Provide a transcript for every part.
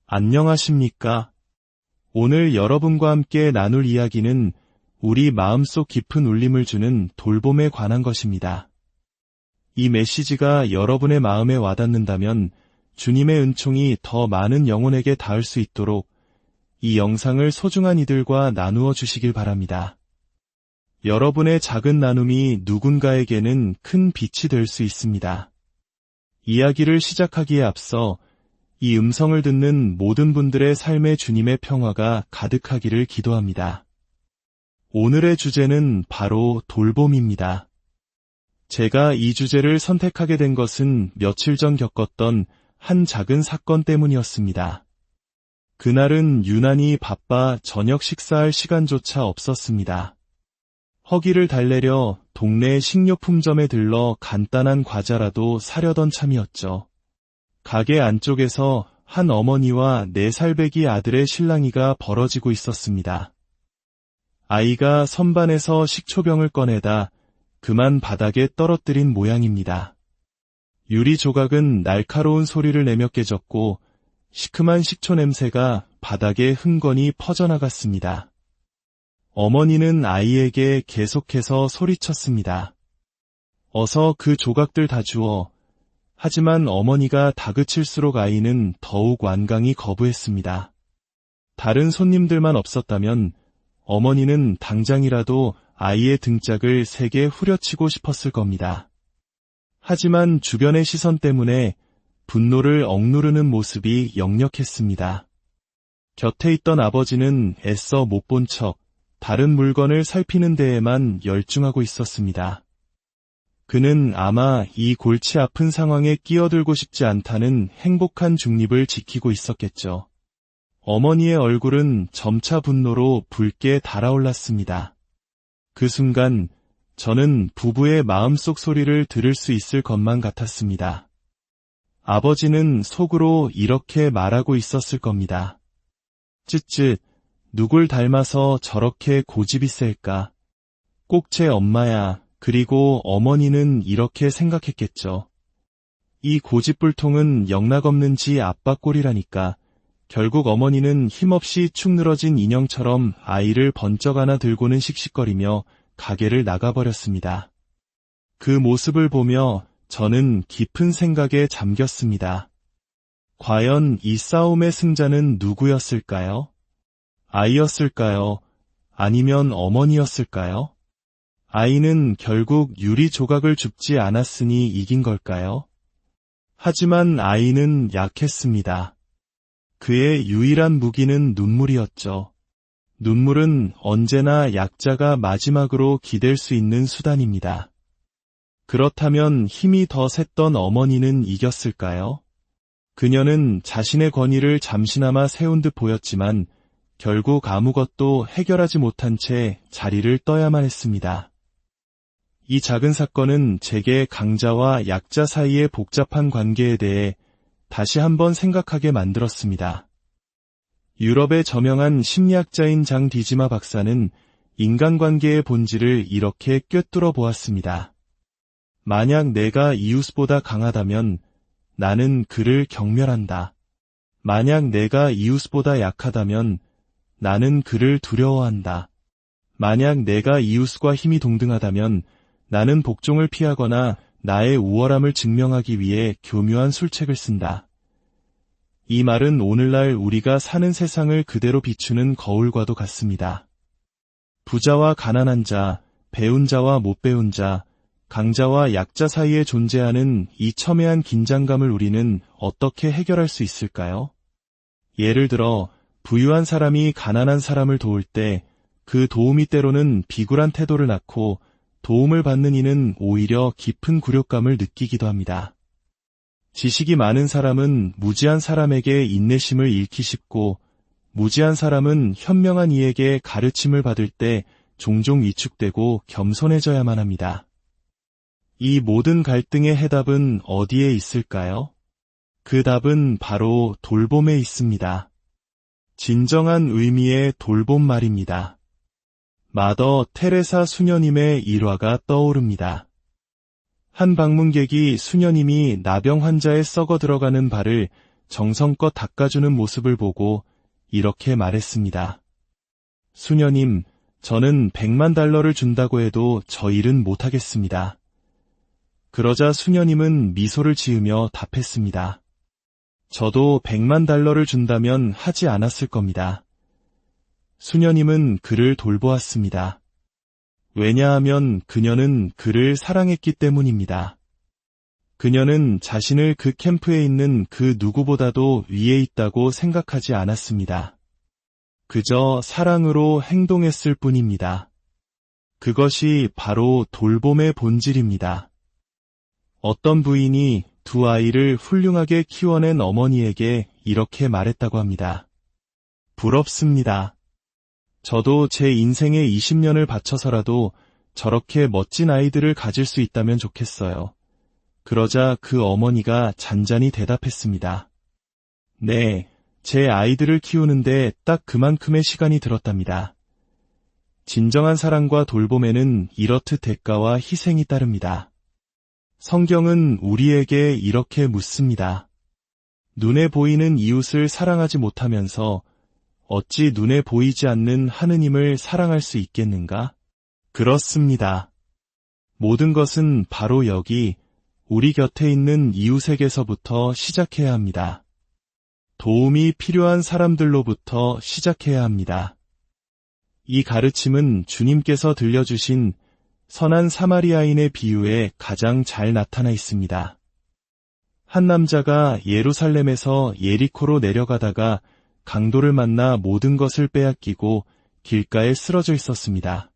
안녕하십니까? 오늘 여러분과 함께 나눌 이야기는 우리 마음속 깊은 울림을 주는 돌봄에 관한 것입니다. 이 메시지가 여러분의 마음에 와닿는다면 주님의 은총이 더 많은 영혼에게 닿을 수 있도록 이 영상을 소중한 이들과 나누어 주시길 바랍니다. 여러분의 작은 나눔이 누군가에게는 큰 빛이 될 수 있습니다. 이야기를 시작하기에 앞서 이 음성을 듣는 모든 분들의 삶에 주님의 평화가 가득하기를 기도합니다. 오늘의 주제는 바로 돌봄입니다. 제가 이 주제를 선택하게 된 것은 며칠 전 겪었던 한 작은 사건 때문이었습니다. 그날은 유난히 바빠 저녁 식사할 시간조차 없었습니다. 허기를 달래려 동네 식료품점에 들러 간단한 과자라도 사려던 참이었죠. 가게 안쪽에서 한 어머니와 4살배기 아들의 실랑이가 벌어지고 있었습니다. 아이가 선반에서 식초병을 꺼내다 그만 바닥에 떨어뜨린 모양입니다. 유리 조각은 날카로운 소리를 내며 깨졌고 시큼한 식초 냄새가 바닥에 흥건히 퍼져나갔습니다. 어머니는 아이에게 계속해서 소리쳤습니다. 어서 그 조각들 다 주워. 하지만 어머니가 다그칠수록 아이는 더욱 완강히 거부했습니다. 다른 손님들만 없었다면 어머니는 당장이라도 아이의 등짝을 세게 후려치고 싶었을 겁니다. 하지만 주변의 시선 때문에 분노를 억누르는 모습이 역력했습니다. 곁에 있던 아버지는 애써 못 본 척 다른 물건을 살피는 데에만 열중하고 있었습니다. 그는 아마 이 골치 아픈 상황에 끼어들고 싶지 않다는 행복한 중립을 지키고 있었겠죠. 어머니의 얼굴은 점차 분노로 붉게 달아올랐습니다. 그 순간 저는 부부의 마음속 소리를 들을 수 있을 것만 같았습니다. 아버지는 속으로 이렇게 말하고 있었을 겁니다. 쯧쯧, 누굴 닮아서 저렇게 고집이 셀까? 꼭 제 엄마야. 그리고 어머니는 이렇게 생각했겠죠. 이 고집불통은 영락없는 지 아빠 꼴이라니까. 결국 어머니는 힘없이 축 늘어진 인형처럼 아이를 번쩍 안아 들고는 씩씩거리며 가게를 나가버렸습니다. 그 모습을 보며 저는 깊은 생각에 잠겼습니다. 과연 이 싸움의 승자는 누구였을까요? 아이였을까요? 아니면 어머니였을까요? 아이는 결국 유리 조각을 줍지 않았으니 이긴 걸까요? 하지만 아이는 약했습니다. 그의 유일한 무기는 눈물이었죠. 눈물은 언제나 약자가 마지막으로 기댈 수 있는 수단입니다. 그렇다면 힘이 더 셌던 어머니는 이겼을까요? 그녀는 자신의 권위를 잠시나마 세운 듯 보였지만 결국 아무것도 해결하지 못한 채 자리를 떠야만 했습니다. 이 작은 사건은 제게 강자와 약자 사이의 복잡한 관계에 대해 다시 한번 생각하게 만들었습니다. 유럽의 저명한 심리학자인 장 디지마 박사는 인간관계의 본질을 이렇게 꿰뚫어 보았습니다. 만약 내가 이웃보다 강하다면 나는 그를 경멸한다. 만약 내가 이웃보다 약하다면 나는 그를 두려워한다. 만약 내가 이웃과 힘이 동등하다면 나는 복종을 피하거나 나의 우월함을 증명하기 위해 교묘한 술책을 쓴다. 이 말은 오늘날 우리가 사는 세상을 그대로 비추는 거울과도 같습니다. 부자와 가난한 자, 배운 자와 못 배운 자, 강자와 약자 사이에 존재하는 이 첨예한 긴장감을 우리는 어떻게 해결할 수 있을까요? 예를 들어 부유한 사람이 가난한 사람을 도울 때 그 도움이 때로는 비굴한 태도를 낳고 도움을 받는 이는 오히려 깊은 굴욕감을 느끼기도 합니다. 지식이 많은 사람은 무지한 사람에게 인내심을 잃기 쉽고 무지한 사람은 현명한 이에게 가르침을 받을 때 종종 위축되고 겸손해져야만 합니다. 이 모든 갈등의 해답은 어디에 있을까요? 그 답은 바로 돌봄에 있습니다. 진정한 의미의 돌봄 말입니다. 마더 테레사 수녀님의 일화가 떠오릅니다. 한 방문객이 수녀님이 나병 환자의 썩어 들어가는 발을 정성껏 닦아주는 모습을 보고 이렇게 말했습니다. 수녀님, 저는 100만 달러를 준다고 해도 저 일은 못하겠습니다. 그러자 수녀님은 미소를 지으며 답했습니다. 저도 100만 달러를 준다면 하지 않았을 겁니다. 수녀님은 그를 돌보았습니다. 왜냐하면 그녀는 그를 사랑했기 때문입니다. 그녀는 자신을 그 캠프에 있는 그 누구보다도 위에 있다고 생각하지 않았습니다. 그저 사랑으로 행동했을 뿐입니다. 그것이 바로 돌봄의 본질입니다. 어떤 부인이 두 아이를 훌륭하게 키워낸 어머니에게 이렇게 말했다고 합니다. 부럽습니다. 저도 제 인생의 20년을 바쳐서라도 저렇게 멋진 아이들을 가질 수 있다면 좋겠어요. 그러자 그 어머니가 잔잔히 대답했습니다. 네, 제 아이들을 키우는데 딱 그만큼의 시간이 들었답니다. 진정한 사랑과 돌봄에는 이렇듯 대가와 희생이 따릅니다. 성경은 우리에게 이렇게 묻습니다. 눈에 보이는 이웃을 사랑하지 못하면서 어찌 눈에 보이지 않는 하느님을 사랑할 수 있겠는가? 그렇습니다. 모든 것은 바로 여기 우리 곁에 있는 이웃에게서부터 시작해야 합니다. 도움이 필요한 사람들로부터 시작해야 합니다. 이 가르침은 주님께서 들려주신 선한 사마리아인의 비유에 가장 잘 나타나 있습니다. 한 남자가 예루살렘에서 예리코로 내려가다가 강도를 만나 모든 것을 빼앗기고 길가에 쓰러져 있었습니다.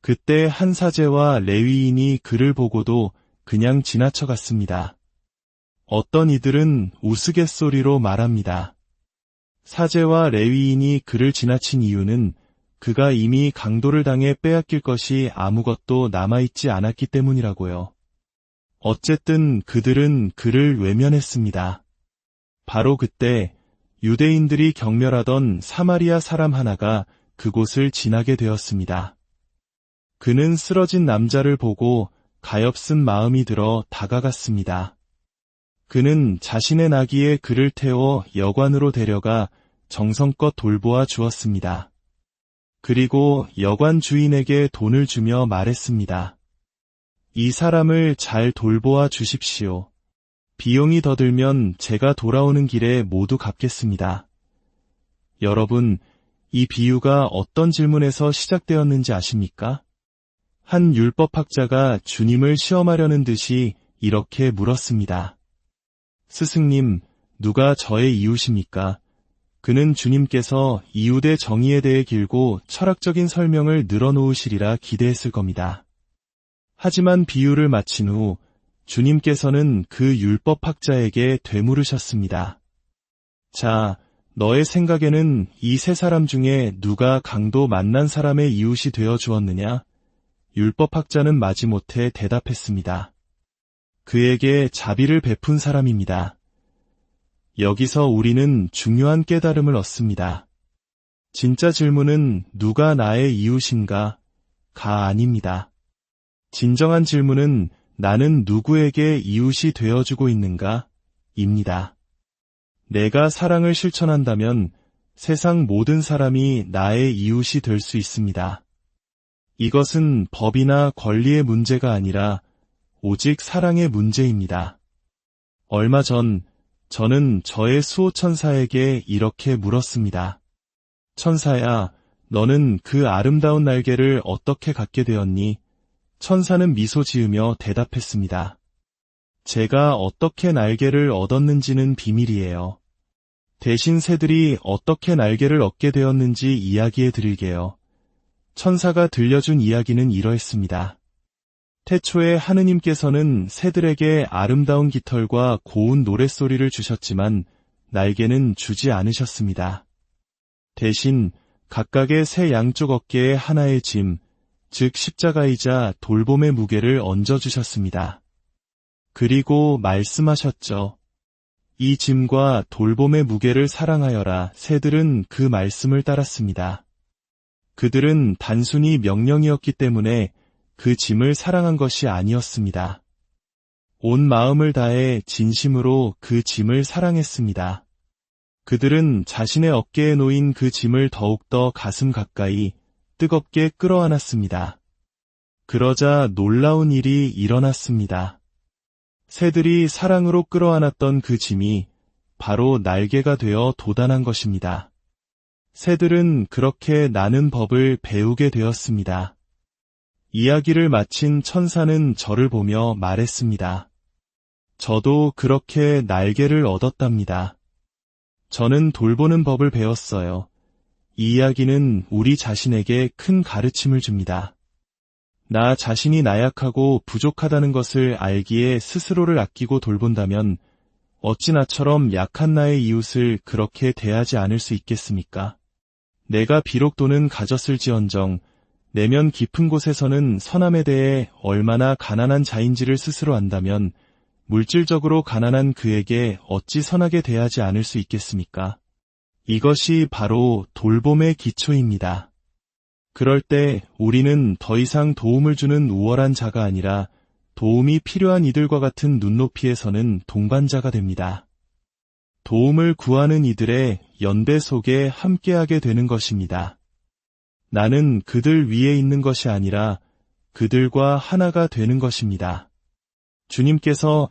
그때 한 사제와 레위인이 그를 보고도 그냥 지나쳐갔습니다. 어떤 이들은 우스갯소리로 말합니다. 사제와 레위인이 그를 지나친 이유는 그가 이미 강도를 당해 빼앗길 것이 아무것도 남아있지 않았기 때문이라고요. 어쨌든 그들은 그를 외면했습니다. 바로 그때 유대인들이 경멸하던 사마리아 사람 하나가 그곳을 지나게 되었습니다. 그는 쓰러진 남자를 보고 가엾은 마음이 들어 다가갔습니다. 그는 자신의 나귀에 그를 태워 여관으로 데려가 정성껏 돌보아 주었습니다. 그리고 여관 주인에게 돈을 주며 말했습니다. 이 사람을 잘 돌보아 주십시오. 비용이 더 들면 제가 돌아오는 길에 모두 갚겠습니다. 여러분, 이 비유가 어떤 질문에서 시작되었는지 아십니까? 한 율법학자가 주님을 시험하려는 듯이 이렇게 물었습니다. 스승님, 누가 저의 이웃입니까? 그는 주님께서 이웃의 정의에 대해 길고 철학적인 설명을 늘어놓으시리라 기대했을 겁니다. 하지만 비유를 마친 후 주님께서는 그 율법학자에게 되물으셨습니다. 자, 너의 생각에는 이 세 사람 중에 누가 강도 만난 사람의 이웃이 되어 주었느냐? 율법학자는 마지못해 대답했습니다. 그에게 자비를 베푼 사람입니다. 여기서 우리는 중요한 깨달음을 얻습니다. 진짜 질문은 누가 나의 이웃인가? 가 아닙니다. 진정한 질문은 나는 누구에게 이웃이 되어주고 있는가? 입니다. 내가 사랑을 실천한다면 세상 모든 사람이 나의 이웃이 될 수 있습니다. 이것은 법이나 권리의 문제가 아니라 오직 사랑의 문제입니다. 얼마 전 저는 저의 수호천사에게 이렇게 물었습니다. 천사야, 너는 그 아름다운 날개를 어떻게 갖게 되었니? 천사는 미소 지으며 대답했습니다. 제가 어떻게 날개를 얻었는지는 비밀이에요. 대신 새들이 어떻게 날개를 얻게 되었는지 이야기해 드릴게요. 천사가 들려준 이야기는 이러했습니다. 태초에 하느님께서는 새들에게 아름다운 깃털과 고운 노랫소리를 주셨지만 날개는 주지 않으셨습니다. 대신 각각의 새 양쪽 어깨에 하나의 짐, 즉 십자가이자 돌봄의 무게를 얹어주셨습니다. 그리고 말씀하셨죠. 이 짐과 돌봄의 무게를 사랑하여라. 새들은 그 말씀을 따랐습니다. 그들은 단순히 명령이었기 때문에 그 짐을 사랑한 것이 아니었습니다. 온 마음을 다해 진심으로 그 짐을 사랑했습니다. 그들은 자신의 어깨에 놓인 그 짐을 더욱더 가슴 가까이 뜨겁게 끌어안았습니다. 그러자 놀라운 일이 일어났습니다. 새들이 사랑으로 끌어안았던 그 짐이 바로 날개가 되어 도단한 것입니다. 새들은 그렇게 나는 법을 배우게 되었습니다. 이야기를 마친 천사는 저를 보며 말했습니다. 저도 그렇게 날개를 얻었답니다. 저는 돌보는 법을 배웠어요. 이 이야기는 우리 자신에게 큰 가르침을 줍니다. 나 자신이 나약하고 부족하다는 것을 알기에 스스로를 아끼고 돌본다면 어찌 나처럼 약한 나의 이웃을 그렇게 대하지 않을 수 있겠습니까? 내가 비록 돈은 가졌을지언정 내면 깊은 곳에서는 선함에 대해 얼마나 가난한 자인지를 스스로 안다면 물질적으로 가난한 그에게 어찌 선하게 대하지 않을 수 있겠습니까? 이것이 바로 돌봄의 기초입니다. 그럴 때 우리는 더 이상 도움을 주는 우월한 자가 아니라 도움이 필요한 이들과 같은 눈높이에서는 동반자가 됩니다. 도움을 구하는 이들의 연대 속에 함께하게 되는 것입니다. 나는 그들 위에 있는 것이 아니라 그들과 하나가 되는 것입니다. 주님께서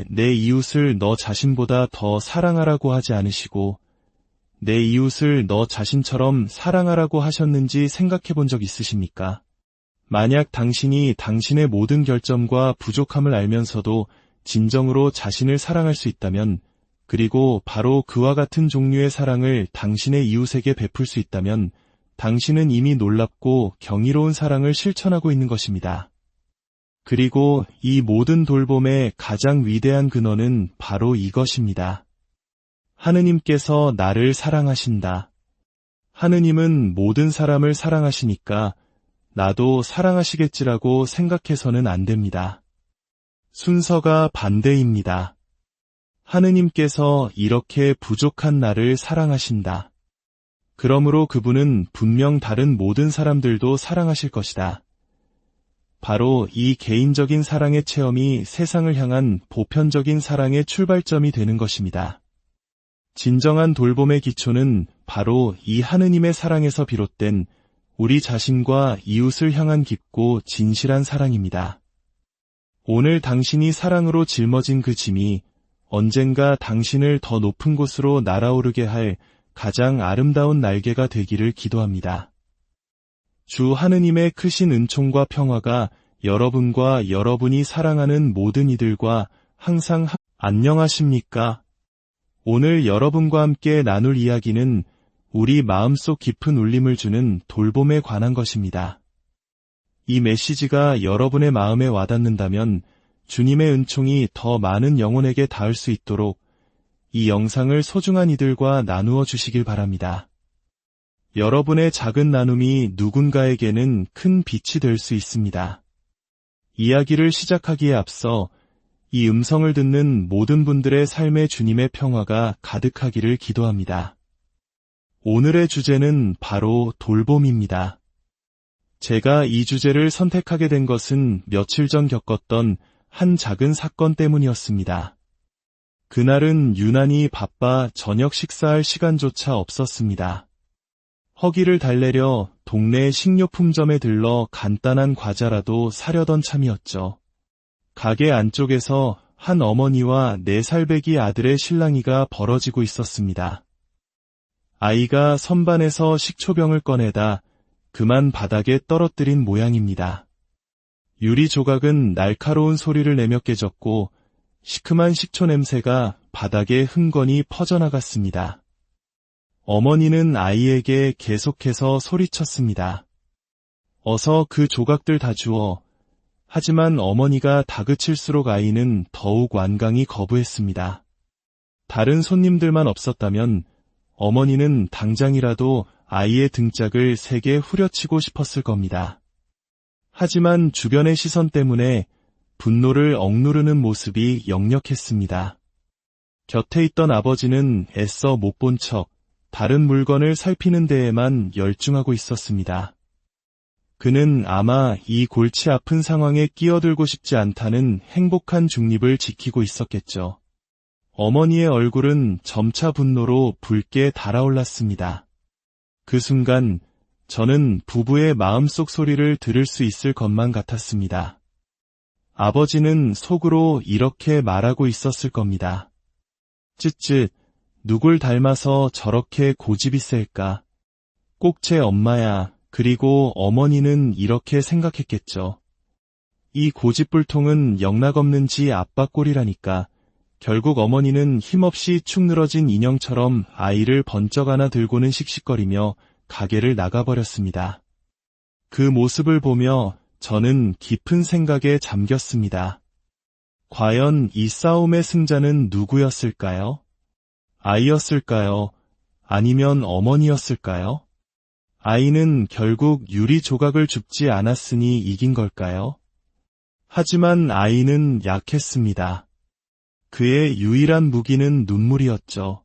내 이웃을 너 자신보다 더 사랑하라고 하지 않으시고 내 이웃을 너 자신처럼 사랑하라고 하셨는지 생각해 본 적 있으십니까? 만약 당신이 당신의 모든 결점과 부족함을 알면서도 진정으로 자신을 사랑할 수 있다면, 그리고 바로 그와 같은 종류의 사랑을 당신의 이웃에게 베풀 수 있다면, 당신은 이미 놀랍고 경이로운 사랑을 실천하고 있는 것입니다. 그리고 이 모든 돌봄의 가장 위대한 근원은 바로 이것입니다. 하느님께서 나를 사랑하신다. 하느님은 모든 사람을 사랑하시니까 나도 사랑하시겠지라고 생각해서는 안 됩니다. 순서가 반대입니다. 하느님께서 이렇게 부족한 나를 사랑하신다. 그러므로 그분은 분명 다른 모든 사람들도 사랑하실 것이다. 바로 이 개인적인 사랑의 체험이 세상을 향한 보편적인 사랑의 출발점이 되는 것입니다. 진정한 돌봄의 기초는 바로 이 하느님의 사랑에서 비롯된 우리 자신과 이웃을 향한 깊고 진실한 사랑입니다. 오늘 당신이 사랑으로 짊어진 그 짐이 언젠가 당신을 더 높은 곳으로 날아오르게 할 가장 아름다운 날개가 되기를 기도합니다. 주 하느님의 크신 은총과 평화가 여러분과 여러분이 사랑하는 모든 이들과 항상 안녕하십니까? 오늘 여러분과 함께 나눌 이야기는 우리 마음속 깊은 울림을 주는 돌봄에 관한 것입니다. 이 메시지가 여러분의 마음에 와닿는다면 주님의 은총이 더 많은 영혼에게 닿을 수 있도록 이 영상을 소중한 이들과 나누어 주시길 바랍니다. 여러분의 작은 나눔이 누군가에게는 큰 빛이 될 수 있습니다. 이야기를 시작하기에 앞서 이 음성을 듣는 모든 분들의 삶에 주님의 평화가 가득하기를 기도합니다. 오늘의 주제는 바로 돌봄입니다. 제가 이 주제를 선택하게 된 것은 며칠 전 겪었던 한 작은 사건 때문이었습니다. 그날은 유난히 바빠 저녁 식사할 시간조차 없었습니다. 허기를 달래려 동네 식료품점에 들러 간단한 과자라도 사려던 참이었죠. 가게 안쪽에서 한 어머니와 4살배기 아들의 실랑이가 벌어지고 있었습니다. 아이가 선반에서 식초병을 꺼내다 그만 바닥에 떨어뜨린 모양입니다. 유리 조각은 날카로운 소리를 내며 깨졌고 시큼한 식초 냄새가 바닥에 흥건히 퍼져나갔습니다. 어머니는 아이에게 계속해서 소리쳤습니다. 어서 그 조각들 다 주워. 하지만 어머니가 다그칠수록 아이는 더욱 완강히 거부했습니다. 다른 손님들만 없었다면 어머니는 당장이라도 아이의 등짝을 세게 후려치고 싶었을 겁니다. 하지만 주변의 시선 때문에 분노를 억누르는 모습이 역력했습니다. 곁에 있던 아버지는 애써 못 본 척 다른 물건을 살피는 데에만 열중하고 있었습니다. 그는 아마 이 골치 아픈 상황에 끼어들고 싶지 않다는 행복한 중립을 지키고 있었겠죠. 어머니의 얼굴은 점차 분노로 붉게 달아올랐습니다. 그 순간 저는 부부의 마음속 소리를 들을 수 있을 것만 같았습니다. 아버지는 속으로 이렇게 말하고 있었을 겁니다. 쯧쯧, 누굴 닮아서 저렇게 고집이 셀까? 꼭 제 엄마야. 그리고 어머니는 이렇게 생각했겠죠. 이 고집불통은 영락없는 지 아빠 꼴이라니까. 결국 어머니는 힘없이 축 늘어진 인형처럼 아이를 번쩍 안아 들고는 씩씩거리며 가게를 나가버렸습니다. 그 모습을 보며 저는 깊은 생각에 잠겼습니다. 과연 이 싸움의 승자는 누구였을까요? 아이였을까요? 아니면 어머니였을까요? 아이는 결국 유리 조각을 줍지 않았으니 이긴 걸까요? 하지만 아이는 약했습니다. 그의 유일한 무기는 눈물이었죠.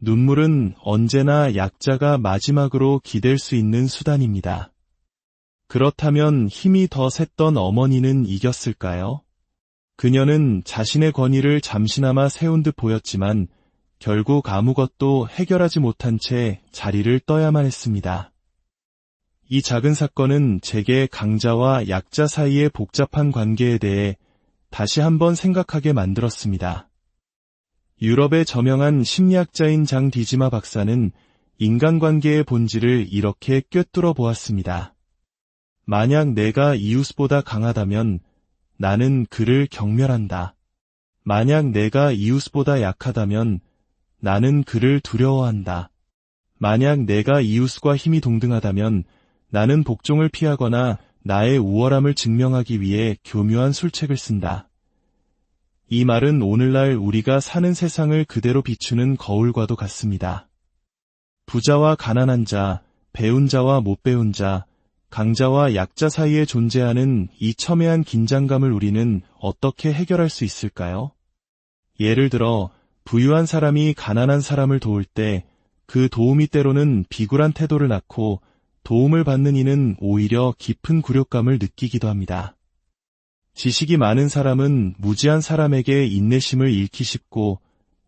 눈물은 언제나 약자가 마지막으로 기댈 수 있는 수단입니다. 그렇다면 힘이 더 셌던 어머니는 이겼을까요? 그녀는 자신의 권위를 잠시나마 세운 듯 보였지만 결국 아무것도 해결하지 못한 채 자리를 떠야만 했습니다. 이 작은 사건은 제게 강자와 약자 사이의 복잡한 관계에 대해 다시 한번 생각하게 만들었습니다. 유럽의 저명한 심리학자인 장 디지마 박사는 인간관계의 본질을 이렇게 꿰뚫어 보았습니다. 만약 내가 이웃보다 강하다면 나는 그를 경멸한다. 만약 내가 이웃보다 약하다면 나는 그를 두려워한다. 만약 내가 이웃과 힘이 동등하다면 나는 복종을 피하거나 나의 우월함을 증명하기 위해 교묘한 술책을 쓴다. 이 말은 오늘날 우리가 사는 세상을 그대로 비추는 거울과도 같습니다. 부자와 가난한 자, 배운 자와 못 배운 자, 강자와 약자 사이에 존재하는 이 첨예한 긴장감을 우리는 어떻게 해결할 수 있을까요? 예를 들어 부유한 사람이 가난한 사람을 도울 때 그 도움이 때로는 비굴한 태도를 낳고 도움을 받는 이는 오히려 깊은 굴욕감을 느끼기도 합니다. 지식이 많은 사람은 무지한 사람에게 인내심을 잃기 쉽고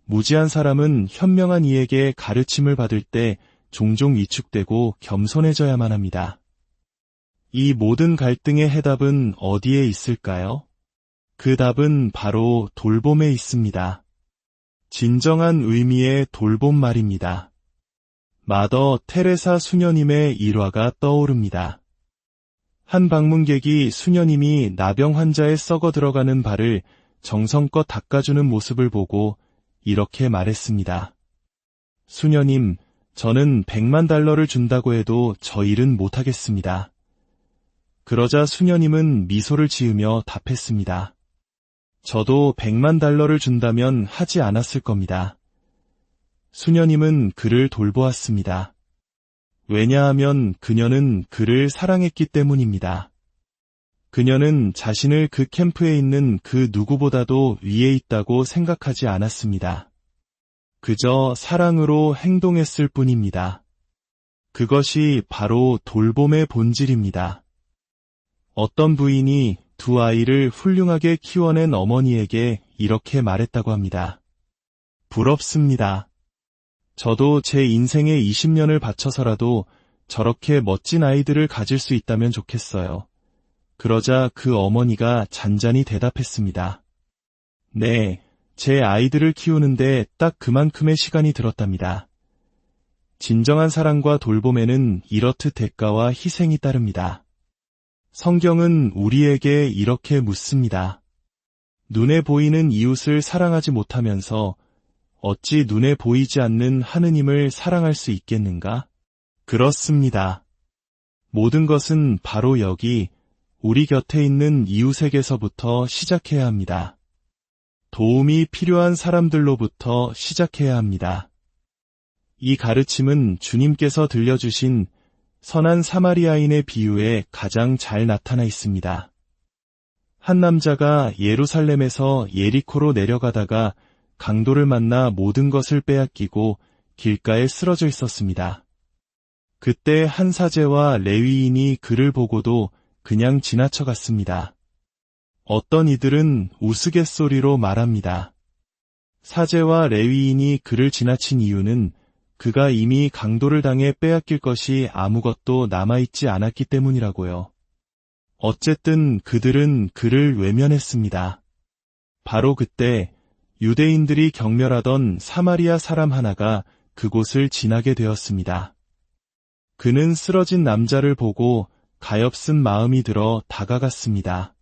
무지한 사람은 현명한 이에게 가르침을 받을 때 종종 위축되고 겸손해져야만 합니다. 이 모든 갈등의 해답은 어디에 있을까요? 그 답은 바로 돌봄에 있습니다. 진정한 의미의 돌봄 말입니다. 마더 테레사 수녀님의 일화가 떠오릅니다. 한 방문객이 수녀님이 나병 환자의 썩어 들어가는 발을 정성껏 닦아주는 모습을 보고 이렇게 말했습니다. 수녀님, 저는 100만 달러를 준다고 해도 저 일은 못하겠습니다. 그러자 수녀님은 미소를 지으며 답했습니다. 저도 100만 달러를 준다면 하지 않았을 겁니다. 수녀님은 그를 돌보았습니다. 왜냐하면 그녀는 그를 사랑했기 때문입니다. 그녀는 자신을 그 캠프에 있는 그 누구보다도 위에 있다고 생각하지 않았습니다. 그저 사랑으로 행동했을 뿐입니다. 그것이 바로 돌봄의 본질입니다. 어떤 부인이 두 아이를 훌륭하게 키워낸 어머니에게 이렇게 말했다고 합니다. 부럽습니다. 저도 제 인생의 20년을 바쳐서라도 저렇게 멋진 아이들을 가질 수 있다면 좋겠어요. 그러자 그 어머니가 잔잔히 대답했습니다. 네, 제 아이들을 키우는데 딱 그만큼의 시간이 들었답니다. 진정한 사랑과 돌봄에는 이렇듯 대가와 희생이 따릅니다. 성경은 우리에게 이렇게 묻습니다. 눈에 보이는 이웃을 사랑하지 못하면서 어찌 눈에 보이지 않는 하느님을 사랑할 수 있겠는가? 그렇습니다. 모든 것은 바로 여기 우리 곁에 있는 이웃에게서부터 시작해야 합니다. 도움이 필요한 사람들로부터 시작해야 합니다. 이 가르침은 주님께서 들려주신 선한 사마리아인의 비유에 가장 잘 나타나 있습니다. 한 남자가 예루살렘에서 예리코로 내려가다가 강도를 만나 모든 것을 빼앗기고 길가에 쓰러져 있었습니다. 그때 한 사제와 레위인이 그를 보고도 그냥 지나쳐갔습니다. 어떤 이들은 우스갯소리로 말합니다. 사제와 레위인이 그를 지나친 이유는 그가 이미 강도를 당해 빼앗길 것이 아무것도 남아있지 않았기 때문이라고요. 어쨌든 그들은 그를 외면했습니다. 바로 그때 유대인들이 경멸하던 사마리아 사람 하나가 그곳을 지나게 되었습니다. 그는 쓰러진 남자를 보고 가엾은 마음이 들어 다가갔습니다.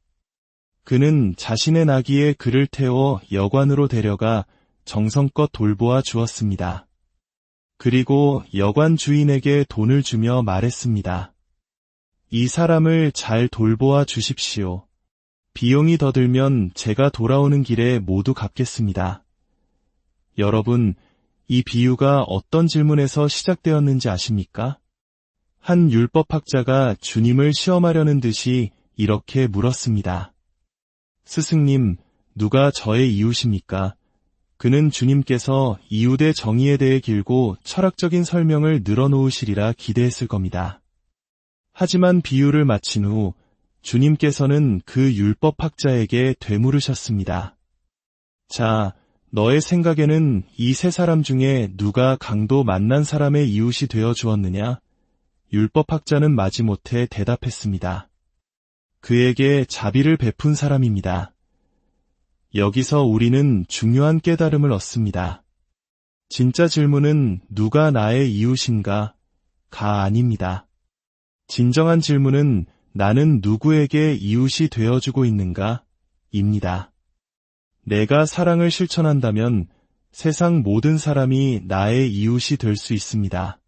그는 자신의 나귀에 그를 태워 여관으로 데려가 정성껏 돌보아 주었습니다. 그리고 여관 주인에게 돈을 주며 말했습니다. 이 사람을 잘 돌보아 주십시오. 비용이 더 들면 제가 돌아오는 길에 모두 갚겠습니다. 여러분, 이 비유가 어떤 질문에서 시작되었는지 아십니까? 한 율법학자가 주님을 시험하려는 듯이 이렇게 물었습니다. 스승님, 누가 저의 이웃입니까? 그는 주님께서 이웃의 정의에 대해 길고 철학적인 설명을 늘어놓으시리라 기대했을 겁니다. 하지만 비유를 마친 후 주님께서는 그 율법학자에게 되물으셨습니다. 자, 너의 생각에는 이 세 사람 중에 누가 강도 만난 사람의 이웃이 되어 주었느냐? 율법학자는 마지못해 대답했습니다. 그에게 자비를 베푼 사람입니다. 여기서 우리는 중요한 깨달음을 얻습니다. 진짜 질문은 누가 나의 이웃인가? 가 아닙니다. 진정한 질문은 나는 누구에게 이웃이 되어주고 있는가? 입니다. 내가 사랑을 실천한다면 세상 모든 사람이 나의 이웃이 될 수 있습니다.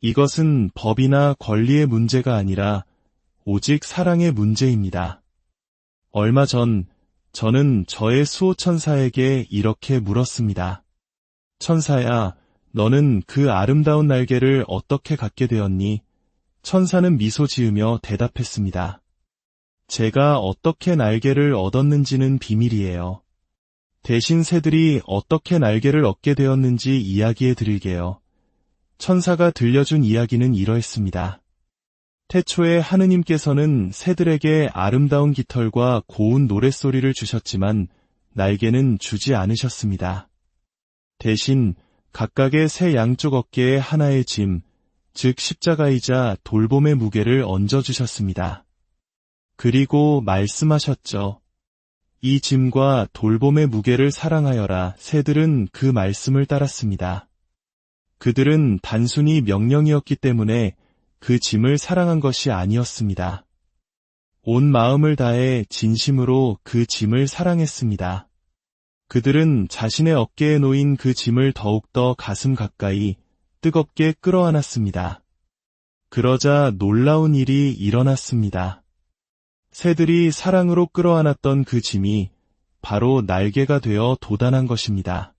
이것은 법이나 권리의 문제가 아니라 오직 사랑의 문제입니다. 얼마 전 저는 저의 수호천사에게 이렇게 물었습니다. 천사야, 너는 그 아름다운 날개를 어떻게 갖게 되었니? 천사는 미소 지으며 대답했습니다. 제가 어떻게 날개를 얻었는지는 비밀이에요. 대신 새들이 어떻게 날개를 얻게 되었는지 이야기해 드릴게요. 천사가 들려준 이야기는 이러했습니다. 태초에 하느님께서는 새들에게 아름다운 깃털과 고운 노랫소리를 주셨지만 날개는 주지 않으셨습니다. 대신 각각의 새 양쪽 어깨에 하나의 짐, 즉 십자가이자 돌봄의 무게를 얹어주셨습니다. 그리고 말씀하셨죠. 이 짐과 돌봄의 무게를 사랑하여라. 새들은 그 말씀을 따랐습니다. 그들은 단순히 명령이었기 때문에 그 짐을 사랑한 것이 아니었습니다. 온 마음을 다해 진심으로 그 짐을 사랑했습니다. 그들은 자신의 어깨에 놓인 그 짐을 더욱더 가슴 가까이 뜨겁게 끌어안았습니다. 그러자 놀라운 일이 일어났습니다. 새들이 사랑으로 끌어안았던 그 짐이 바로 날개가 되어 도단한 것입니다.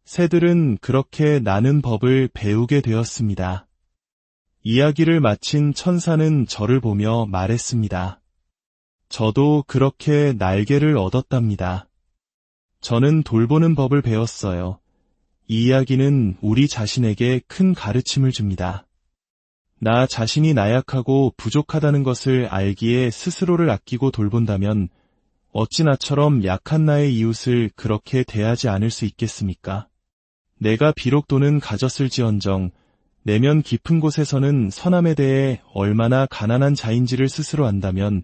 새들은 그렇게 나는 법을 배우게 되었습니다. 이야기를 마친 천사는 저를 보며 말했습니다. 저도 그렇게 날개를 얻었답니다. 저는 돌보는 법을 배웠어요. 이 이야기는 우리 자신에게 큰 가르침을 줍니다. 나 자신이 나약하고 부족하다는 것을 알기에 스스로를 아끼고 돌본다면 어찌 나처럼 약한 나의 이웃을 그렇게 대하지 않을 수 있겠습니까? 내가 비록 돈은 가졌을지언정 내면 깊은 곳에서는 선함에 대해 얼마나 가난한 자인지를 스스로 안다면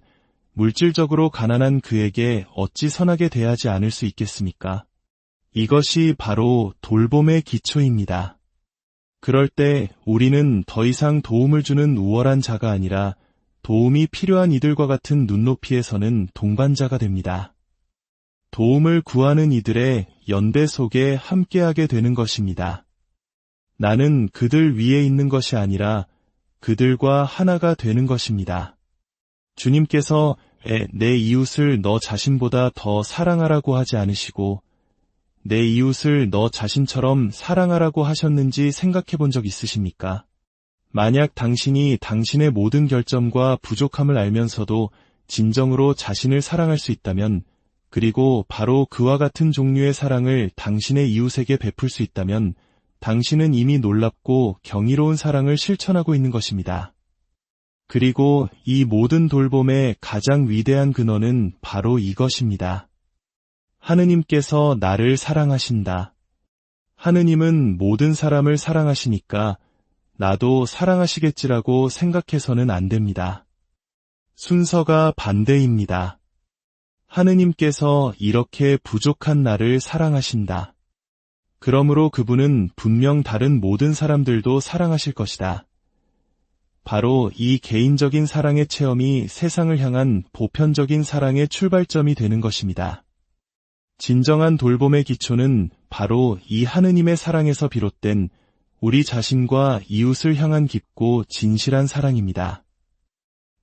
물질적으로 가난한 그에게 어찌 선하게 대하지 않을 수 있겠습니까? 이것이 바로 돌봄의 기초입니다. 그럴 때 우리는 더 이상 도움을 주는 우월한 자가 아니라 도움이 필요한 이들과 같은 눈높이에서는 동반자가 됩니다. 도움을 구하는 이들의 연대 속에 함께하게 되는 것입니다. 나는 그들 위에 있는 것이 아니라 그들과 하나가 되는 것입니다. 주님께서 내 이웃을 너 자신보다 더 사랑하라고 하지 않으시고 내 이웃을 너 자신처럼 사랑하라고 하셨는지 생각해 본 적 있으십니까? 만약 당신이 당신의 모든 결점과 부족함을 알면서도 진정으로 자신을 사랑할 수 있다면, 그리고 바로 그와 같은 종류의 사랑을 당신의 이웃에게 베풀 수 있다면 당신은 이미 놀랍고 경이로운 사랑을 실천하고 있는 것입니다. 그리고 이 모든 돌봄의 가장 위대한 근원은 바로 이것입니다. 하느님께서 나를 사랑하신다. 하느님은 모든 사람을 사랑하시니까 나도 사랑하시겠지라고 생각해서는 안 됩니다. 순서가 반대입니다. 하느님께서 이렇게 부족한 나를 사랑하신다. 그러므로 그분은 분명 다른 모든 사람들도 사랑하실 것이다. 바로 이 개인적인 사랑의 체험이 세상을 향한 보편적인 사랑의 출발점이 되는 것입니다. 진정한 돌봄의 기초는 바로 이 하느님의 사랑에서 비롯된 우리 자신과 이웃을 향한 깊고 진실한 사랑입니다.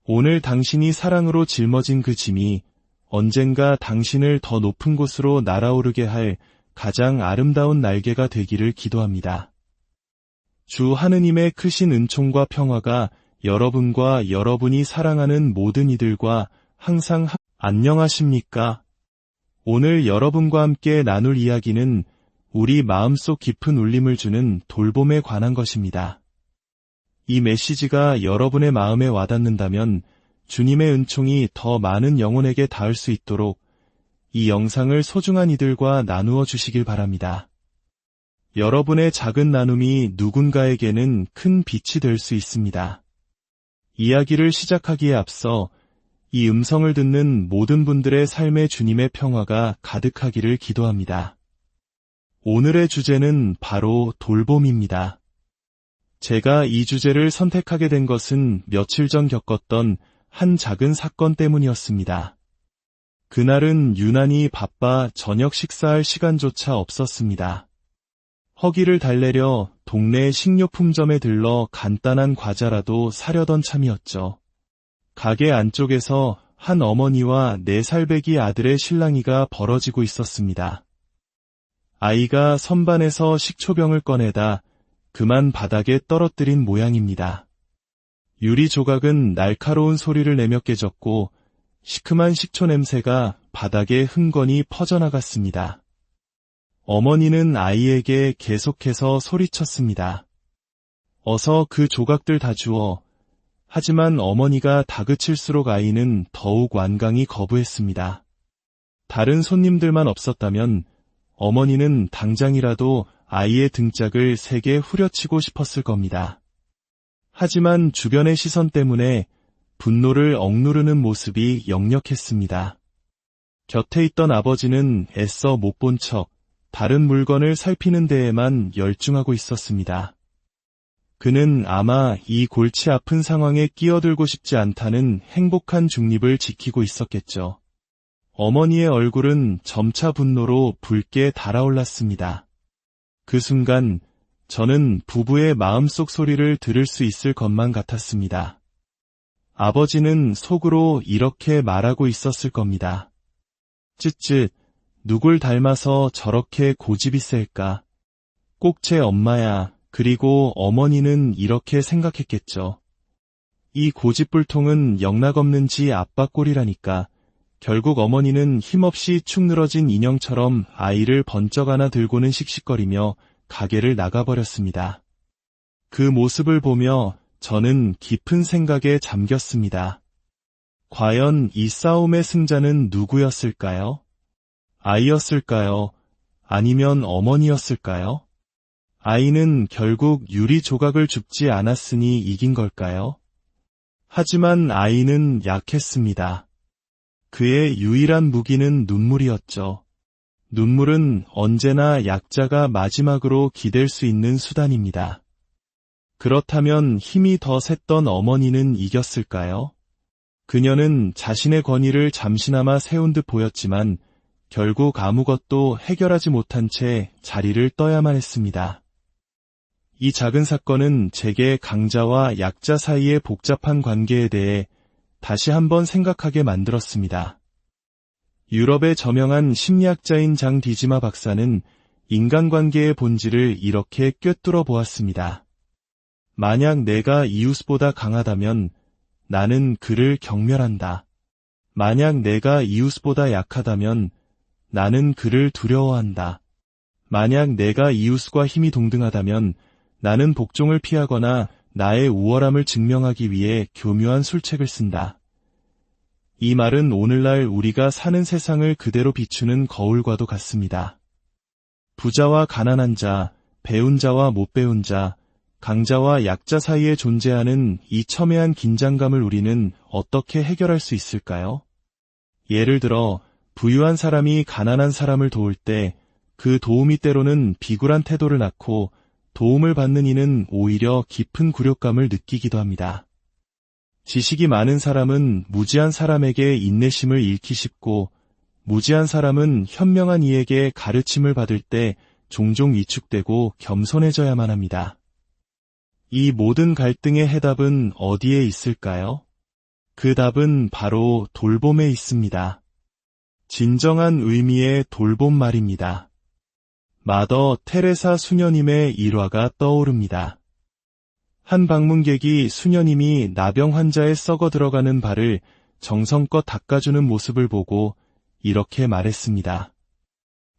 오늘 당신이 사랑으로 짊어진 그 짐이 언젠가 당신을 더 높은 곳으로 날아오르게 할 가장 아름다운 날개가 되기를 기도합니다. 주 하느님의 크신 은총과 평화가 여러분과 여러분이 사랑하는 모든 이들과 항상 안녕하십니까? 오늘 여러분과 함께 나눌 이야기는 우리 마음속 깊은 울림을 주는 돌봄에 관한 것입니다. 이 메시지가 여러분의 마음에 와닿는다면 주님의 은총이 더 많은 영혼에게 닿을 수 있도록 이 영상을 소중한 이들과 나누어 주시길 바랍니다. 여러분의 작은 나눔이 누군가에게는 큰 빛이 될 수 있습니다. 이야기를 시작하기에 앞서 이 음성을 듣는 모든 분들의 삶에 주님의 평화가 가득하기를 기도합니다. 오늘의 주제는 바로 돌봄입니다. 제가 이 주제를 선택하게 된 것은 며칠 전 겪었던 한 작은 사건 때문이었습니다. 그날은 유난히 바빠 저녁 식사할 시간조차 없었습니다. 허기를 달래려 동네 식료품점에 들러 간단한 과자라도 사려던 참이었죠. 가게 안쪽에서 한 어머니와 4살배기 아들의 실랑이가 벌어지고 있었습니다. 아이가 선반에서 식초병을 꺼내다 그만 바닥에 떨어뜨린 모양입니다. 유리 조각은 날카로운 소리를 내며 깨졌고 시큼한 식초 냄새가 바닥에 흥건히 퍼져나갔습니다. 어머니는 아이에게 계속해서 소리쳤습니다. 어서 그 조각들 다 주워. 하지만 어머니가 다그칠수록 아이는 더욱 완강히 거부했습니다. 다른 손님들만 없었다면 어머니는 당장이라도 아이의 등짝을 세게 후려치고 싶었을 겁니다. 하지만 주변의 시선 때문에 분노를 억누르는 모습이 역력했습니다. 곁에 있던 아버지는 애써 못 본 척 다른 물건을 살피는 데에만 열중하고 있었습니다. 그는 아마 이 골치 아픈 상황에 끼어들고 싶지 않다는 행복한 중립을 지키고 있었겠죠. 어머니의 얼굴은 점차 분노로 붉게 달아올랐습니다. 그 순간 저는 부부의 마음속 소리를 들을 수 있을 것만 같았습니다. 아버지는 속으로 이렇게 말하고 있었을 겁니다. 쯧쯧, 누굴 닮아서 저렇게 고집이 셀까? 꼭 제 엄마야. 그리고 어머니는 이렇게 생각했겠죠. 이 고집불통은 영락없는 지 아빠 꼴이라니까. 결국 어머니는 힘없이 축 늘어진 인형처럼 아이를 번쩍 안아 들고는 씩씩거리며 가게를 나가버렸습니다. 그 모습을 보며 저는 깊은 생각에 잠겼습니다. 과연 이 싸움의 승자는 누구였을까요? 아이였을까요? 아니면 어머니였을까요? 아이는 결국 유리 조각을 줍지 않았으니 이긴 걸까요? 하지만 아이는 약했습니다. 그의 유일한 무기는 눈물이었죠. 눈물은 언제나 약자가 마지막으로 기댈 수 있는 수단입니다. 그렇다면 힘이 더 셌던 어머니는 이겼을까요? 그녀는 자신의 권위를 잠시나마 세운 듯 보였지만 결국 아무것도 해결하지 못한 채 자리를 떠야만 했습니다. 이 작은 사건은 제게 강자와 약자 사이의 복잡한 관계에 대해 다시 한번 생각하게 만들었습니다. 유럽의 저명한 심리학자인 장 디지마 박사는 인간관계의 본질을 이렇게 꿰뚫어 보았습니다. 만약 내가 이웃보다 강하다면 나는 그를 경멸한다. 만약 내가 이웃보다 약하다면 나는 그를 두려워한다. 만약 내가 이웃과 힘이 동등하다면 나는 복종을 피하거나 나의 우월함을 증명하기 위해 교묘한 술책을 쓴다. 이 말은 오늘날 우리가 사는 세상을 그대로 비추는 거울과도 같습니다. 부자와 가난한 자, 배운 자와 못 배운 자, 강자와 약자 사이에 존재하는 이 첨예한 긴장감을 우리는 어떻게 해결할 수 있을까요? 예를 들어 부유한 사람이 가난한 사람을 도울 때 그 도움이 때로는 비굴한 태도를 낳고 도움을 받는 이는 오히려 깊은 굴욕감을 느끼기도 합니다. 지식이 많은 사람은 무지한 사람에게 인내심을 잃기 쉽고 무지한 사람은 현명한 이에게 가르침을 받을 때 종종 위축되고 겸손해져야만 합니다. 이 모든 갈등의 해답은 어디에 있을까요? 그 답은 바로 돌봄에 있습니다. 진정한 의미의 돌봄 말입니다. 마더 테레사 수녀님의 일화가 떠오릅니다. 한 방문객이 수녀님이 나병 환자의 썩어 들어가는 발을 정성껏 닦아주는 모습을 보고 이렇게 말했습니다.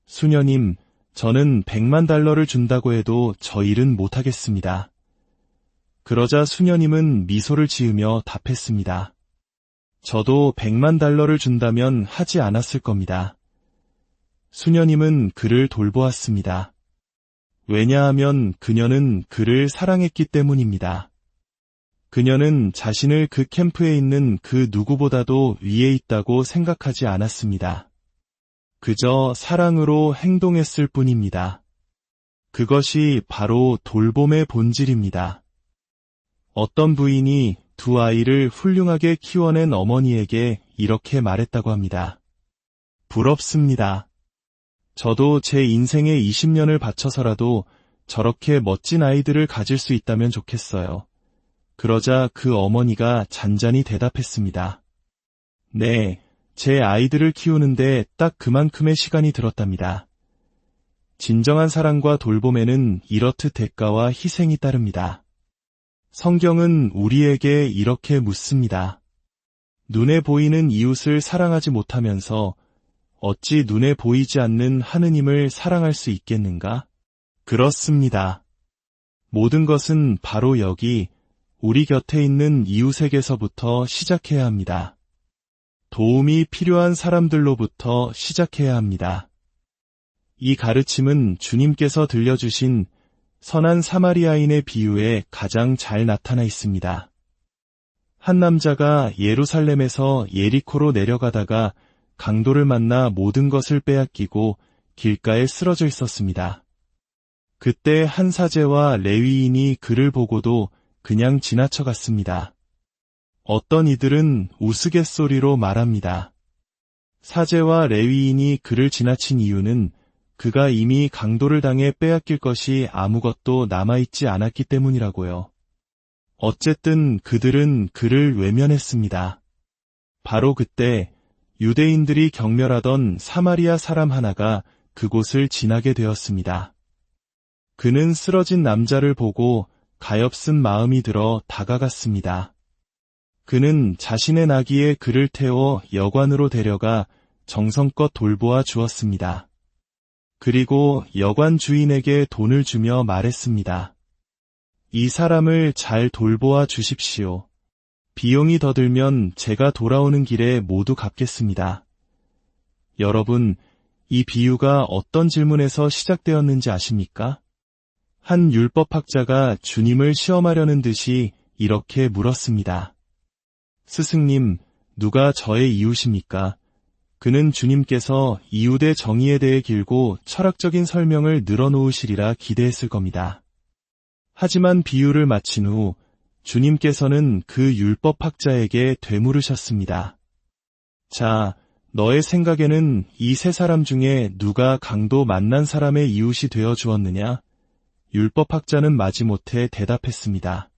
수녀님, 저는 100만 달러를 준다고 해도 저 일은 못하겠습니다. 그러자 수녀님은 미소를 지으며 답했습니다. 저도 100만 달러를 준다면 하지 않았을 겁니다. 수녀님은 그를 돌보았습니다. 왜냐하면 그녀는 그를 사랑했기 때문입니다. 그녀는 자신을 그 캠프에 있는 그 누구보다도 위에 있다고 생각하지 않았습니다. 그저 사랑으로 행동했을 뿐입니다. 그것이 바로 돌봄의 본질입니다. 어떤 부인이 두 아이를 훌륭하게 키워낸 어머니에게 이렇게 말했다고 합니다. 부럽습니다. 저도 제 인생의 20년을 바쳐서라도 저렇게 멋진 아이들을 가질 수 있다면 좋겠어요. 그러자 그 어머니가 잔잔히 대답했습니다. 네, 제 아이들을 키우는데 딱 그만큼의 시간이 들었답니다. 진정한 사랑과 돌봄에는 이렇듯 대가와 희생이 따릅니다. 성경은 우리에게 이렇게 묻습니다. 눈에 보이는 이웃을 사랑하지 못하면서 어찌 눈에 보이지 않는 하느님을 사랑할 수 있겠는가? 그렇습니다. 모든 것은 바로 여기 우리 곁에 있는 이웃에게서부터 시작해야 합니다. 도움이 필요한 사람들로부터 시작해야 합니다. 이 가르침은 주님께서 들려주신 선한 사마리아인의 비유에 가장 잘 나타나 있습니다. 한 남자가 예루살렘에서 예리코로 내려가다가 강도를 만나 모든 것을 빼앗기고 길가에 쓰러져 있었습니다. 그때 한 사제와 레위인이 그를 보고도 그냥 지나쳐갔습니다. 어떤 이들은 우스갯소리로 말합니다. 사제와 레위인이 그를 지나친 이유는 그가 이미 강도를 당해 빼앗길 것이 아무것도 남아있지 않았기 때문이라고요. 어쨌든 그들은 그를 외면했습니다. 바로 그때 유대인들이 경멸하던 사마리아 사람 하나가 그곳을 지나게 되었습니다. 그는 쓰러진 남자를 보고 가엾은 마음이 들어 다가갔습니다. 그는 자신의 나귀에 그를 태워 여관으로 데려가 정성껏 돌보아 주었습니다. 그리고 여관 주인에게 돈을 주며 말했습니다. 이 사람을 잘 돌보아 주십시오. 비용이 더 들면 제가 돌아오는 길에 모두 갚겠습니다. 여러분, 이 비유가 어떤 질문에서 시작되었는지 아십니까? 한 율법학자가 주님을 시험하려는 듯이 이렇게 물었습니다. 스승님, 누가 저의 이웃입니까? 그는 주님께서 이웃의 정의에 대해 길고 철학적인 설명을 늘어놓으시리라 기대했을 겁니다. 하지만 비유를 마친 후 주님께서는 그 율법학자에게 되물으셨습니다. 자, 너의 생각에는 이 세 사람 중에 누가 강도 만난 사람의 이웃이 되어 주었느냐? 율법학자는 마지못해 대답했습니다.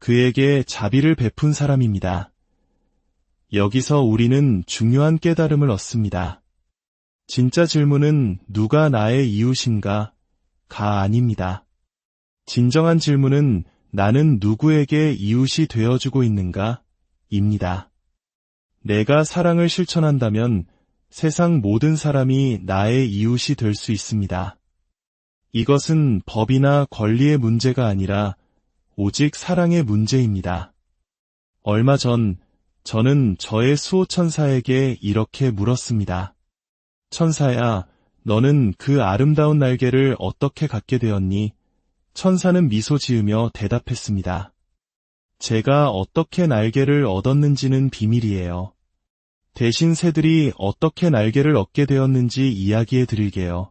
그에게 자비를 베푼 사람입니다. 여기서 우리는 중요한 깨달음을 얻습니다. 진짜 질문은 누가 나의 이웃인가? 가 아닙니다. 진정한 질문은 나는 누구에게 이웃이 되어주고 있는가? 입니다. 내가 사랑을 실천한다면 세상 모든 사람이 나의 이웃이 될 수 있습니다. 이것은 법이나 권리의 문제가 아니라 오직 사랑의 문제입니다. 얼마 전 저는 저의 수호천사에게 이렇게 물었습니다. 천사야, 너는 그 아름다운 날개를 어떻게 갖게 되었니? 천사는 미소 지으며 대답했습니다. 제가 어떻게 날개를 얻었는지는 비밀이에요. 대신 새들이 어떻게 날개를 얻게 되었는지 이야기해 드릴게요.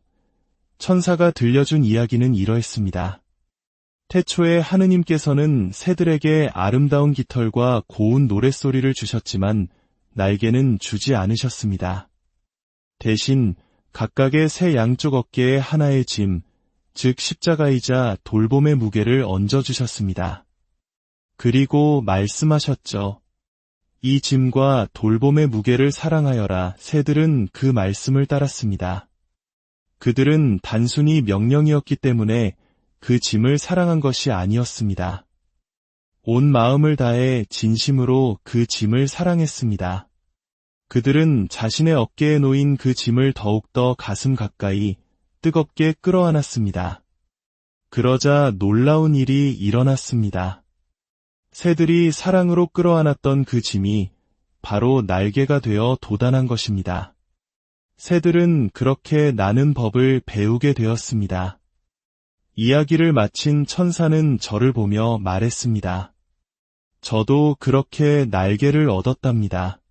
천사가 들려준 이야기는 이러했습니다. 태초에 하느님께서는 새들에게 아름다운 깃털과 고운 노랫소리를 주셨지만 날개는 주지 않으셨습니다. 대신 각각의 새 양쪽 어깨에 하나의 짐, 즉 십자가이자 돌봄의 무게를 얹어주셨습니다. 그리고 말씀하셨죠. 이 짐과 돌봄의 무게를 사랑하여라. 새들은 그 말씀을 따랐습니다. 그들은 단순히 명령이었기 때문에 그 짐을 사랑한 것이 아니었습니다. 온 마음을 다해 진심으로 그 짐을 사랑했습니다. 그들은 자신의 어깨에 놓인 그 짐을 더욱더 가슴 가까이 뜨겁게 끌어안았습니다. 그러자 놀라운 일이 일어났습니다. 새들이 사랑으로 끌어안았던 그 짐이 바로 날개가 되어 도단한 것입니다. 새들은 그렇게 나는 법을 배우게 되었습니다. 이야기를 마친 천사는 저를 보며 말했습니다. 저도 그렇게 날개를 얻었답니다.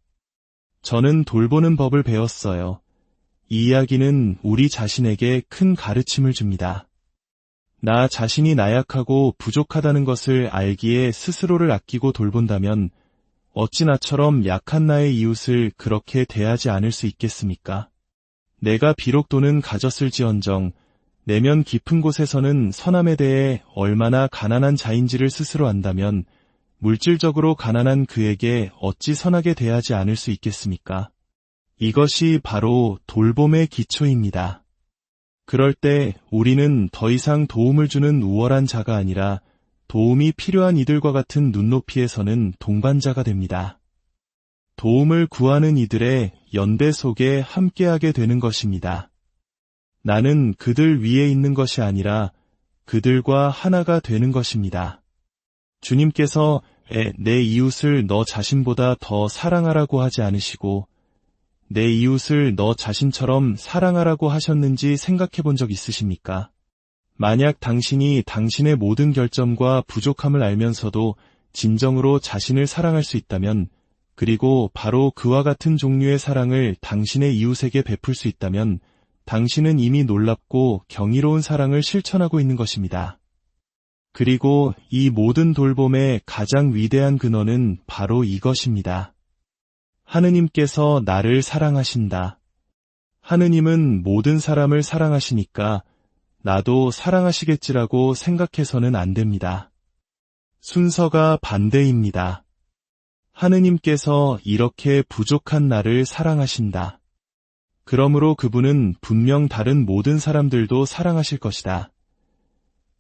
저는 돌보는 법을 배웠어요. 이 이야기는 우리 자신에게 큰 가르침을 줍니다. 나 자신이 나약하고 부족하다는 것을 알기에 스스로를 아끼고 돌본다면 어찌 나처럼 약한 나의 이웃을 그렇게 대하지 않을 수 있겠습니까? 내가 비록 돈은 가졌을지언정 내면 깊은 곳에서는 선함에 대해 얼마나 가난한 자인지를 스스로 안다면 물질적으로 가난한 그에게 어찌 선하게 대하지 않을 수 있겠습니까? 이것이 바로 돌봄의 기초입니다. 그럴 때 우리는 더 이상 도움을 주는 우월한 자가 아니라 도움이 필요한 이들과 같은 눈높이에 서는 동반자가 됩니다. 도움을 구하는 이들의 연대 속에 함께하게 되는 것입니다. 나는 그들 위에 있는 것이 아니라 그들과 하나가 되는 것입니다. 주님께서 내 이웃을 너 자신보다 더 사랑하라고 하지 않으시고 내 이웃을 너 자신처럼 사랑하라고 하셨는지 생각해 본 적 있으십니까? 만약 당신이 당신의 모든 결점과 부족함을 알면서도 진정으로 자신을 사랑할 수 있다면, 그리고 바로 그와 같은 종류의 사랑을 당신의 이웃에게 베풀 수 있다면 당신은 이미 놀랍고 경이로운 사랑을 실천하고 있는 것입니다. 그리고 이 모든 돌봄의 가장 위대한 근원은 바로 이것입니다. 하느님께서 나를 사랑하신다. 하느님은 모든 사람을 사랑하시니까 나도 사랑하시겠지라고 생각해서는 안 됩니다. 순서가 반대입니다. 하느님께서 이렇게 부족한 나를 사랑하신다. 그러므로 그분은 분명 다른 모든 사람들도 사랑하실 것이다.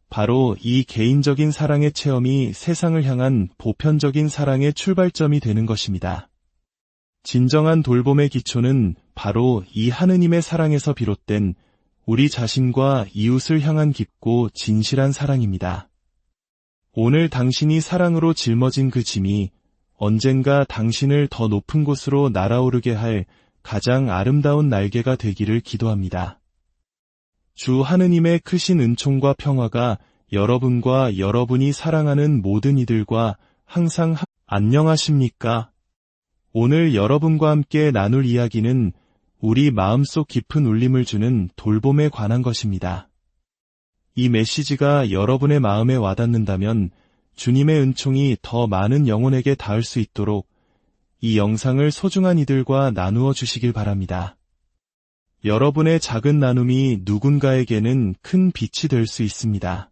바로 이 개인적인 사랑의 체험이 세상을 향한 보편적인 사랑의 출발점이 되는 것입니다. 진정한 돌봄의 기초는 바로 이 하느님의 사랑에서 비롯된 우리 자신과 이웃을 향한 깊고 진실한 사랑입니다. 오늘 당신이 사랑으로 짊어진 그 짐이 언젠가 당신을 더 높은 곳으로 날아오르게 할 가장 아름다운 날개가 되기를 기도합니다. 주 하느님의 크신 은총과 평화가 여러분과 여러분이 사랑하는 모든 이들과 항상 안녕하십니까? 오늘 여러분과 함께 나눌 이야기는 우리 마음속 깊은 울림을 주는 돌봄에 관한 것입니다. 이 메시지가 여러분의 마음에 와닿는다면 주님의 은총이 더 많은 영혼에게 닿을 수 있도록 이 영상을 소중한 이들과 나누어 주시길 바랍니다. 여러분의 작은 나눔이 누군가에게는 큰 빛이 될 수 있습니다.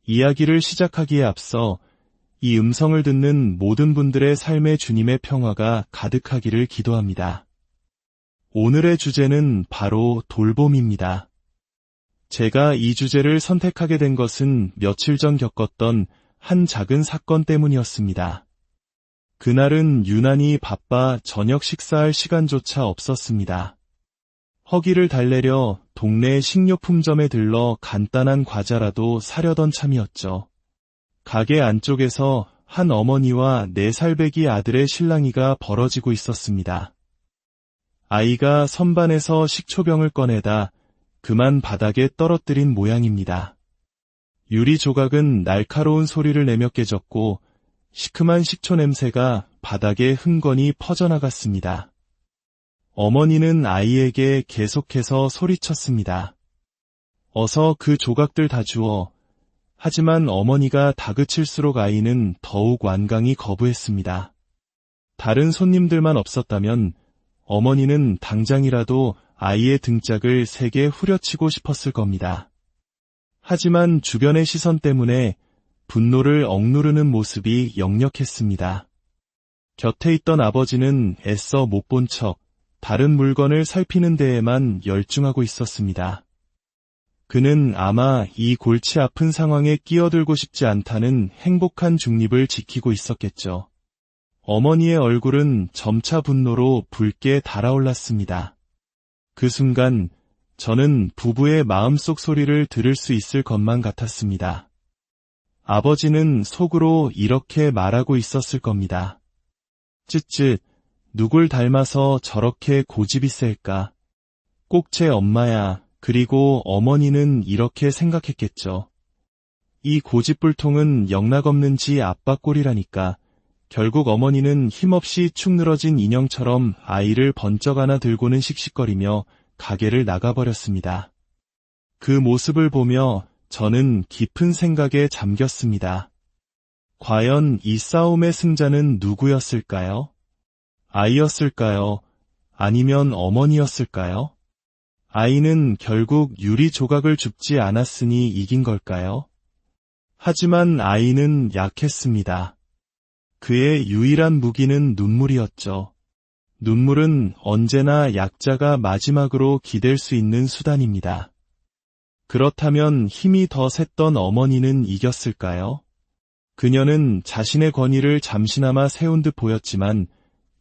이야기를 시작하기에 앞서 이 음성을 듣는 모든 분들의 삶에 주님의 평화가 가득하기를 기도합니다. 오늘의 주제는 바로 돌봄입니다. 제가 이 주제를 선택하게 된 것은 며칠 전 겪었던 한 작은 사건 때문이었습니다. 그날은 유난히 바빠 저녁 식사할 시간조차 없었습니다. 허기를 달래려 동네 식료품점에 들러 간단한 과자라도 사려던 참이었죠. 가게 안쪽에서 한 어머니와 4살배기 아들의 실랑이가 벌어지고 있었습니다. 아이가 선반에서 식초병을 꺼내다 그만 바닥에 떨어뜨린 모양입니다. 유리 조각은 날카로운 소리를 내며 깨졌고 시큼한 식초 냄새가 바닥에 흥건히 퍼져나갔습니다. 어머니는 아이에게 계속해서 소리쳤습니다. 어서 그 조각들 다 주워. 하지만 어머니가 다그칠수록 아이는 더욱 완강히 거부했습니다. 다른 손님들만 없었다면 어머니는 당장이라도 아이의 등짝을 세게 후려치고 싶었을 겁니다. 하지만 주변의 시선 때문에 분노를 억누르는 모습이 역력했습니다. 곁에 있던 아버지는 애써 못 본 척 다른 물건을 살피는 데에만 열중하고 있었습니다. 그는 아마 이 골치 아픈 상황에 끼어들고 싶지 않다는 행복한 중립을 지키고 있었겠죠. 어머니의 얼굴은 점차 분노로 붉게 달아올랐습니다. 그 순간 저는 부부의 마음속 소리를 들을 수 있을 것만 같았습니다. 아버지는 속으로 이렇게 말하고 있었을 겁니다. 쯧쯧, 누굴 닮아서 저렇게 고집이 셀까? 꼭 제 엄마야. 그리고 어머니는 이렇게 생각했겠죠. 이 고집불통은 영락없는 지 아빠 꼴이라니까. 결국 어머니는 힘없이 축 늘어진 인형처럼 아이를 번쩍 안아 들고는 씩씩거리며 가게를 나가버렸습니다. 그 모습을 보며 저는 깊은 생각에 잠겼습니다. 과연 이 싸움의 승자는 누구였을까요? 아이였을까요? 아니면 어머니였을까요? 아이는 결국 유리 조각을 줍지 않았으니 이긴 걸까요? 하지만 아이는 약했습니다. 그의 유일한 무기는 눈물이었죠. 눈물은 언제나 약자가 마지막으로 기댈 수 있는 수단입니다. 그렇다면 힘이 더 셌던 어머니는 이겼을까요? 그녀는 자신의 권위를 잠시나마 세운 듯 보였지만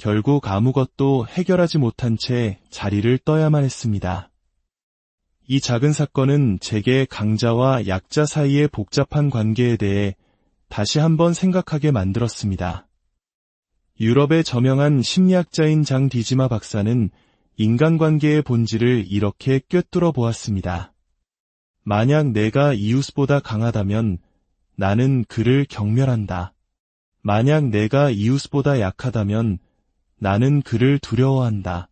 결국 아무것도 해결하지 못한 채 자리를 떠야만 했습니다. 이 작은 사건은 제게 강자와 약자 사이의 복잡한 관계에 대해 다시 한번 생각하게 만들었습니다. 유럽의 저명한 심리학자인 장 디지마 박사는 인간관계의 본질을 이렇게 꿰뚫어 보았습니다. 만약 내가 이웃보다 강하다면 나는 그를 경멸한다. 만약 내가 이웃보다 약하다면 나는 그를 두려워한다.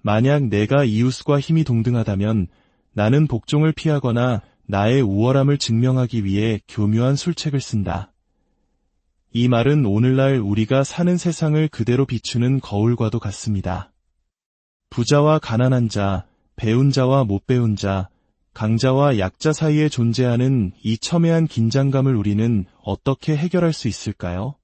만약 내가 이웃과 힘이 동등하다면 나는 복종을 피하거나 나의 우월함을 증명하기 위해 교묘한 술책을 쓴다. 이 말은 오늘날 우리가 사는 세상을 그대로 비추는 거울과도 같습니다. 부자와 가난한 자, 배운 자와 못 배운 자, 강자와 약자 사이에 존재하는 이 첨예한 긴장감을 우리는 어떻게 해결할 수 있을까요?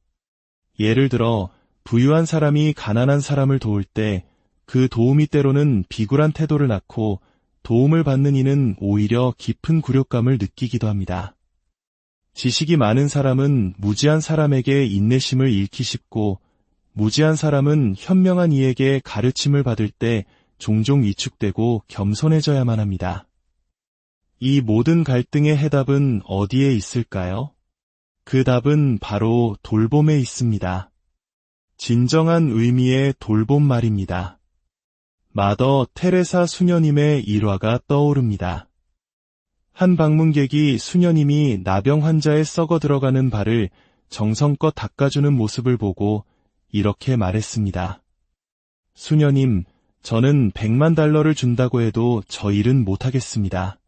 예를 들어 부유한 사람이 가난한 사람을 도울 때 그 도움이 때로는 비굴한 태도를 낳고 도움을 받는 이는 오히려 깊은 굴욕감을 느끼기도 합니다. 지식이 많은 사람은 무지한 사람에게 인내심을 잃기 쉽고 무지한 사람은 현명한 이에게 가르침을 받을 때 종종 위축되고 겸손해져야만 합니다. 이 모든 갈등의 해답은 어디에 있을까요? 그 답은 바로 돌봄에 있습니다. 진정한 의미의 돌봄 말입니다. 마더 테레사 수녀님의 일화가 떠오릅니다. 한 방문객이 수녀님이 나병 환자의 썩어 들어가는 발을 정성껏 닦아주는 모습을 보고 이렇게 말했습니다. 수녀님, 저는 $100만 준다고 해도 저 일은 못하겠습니다.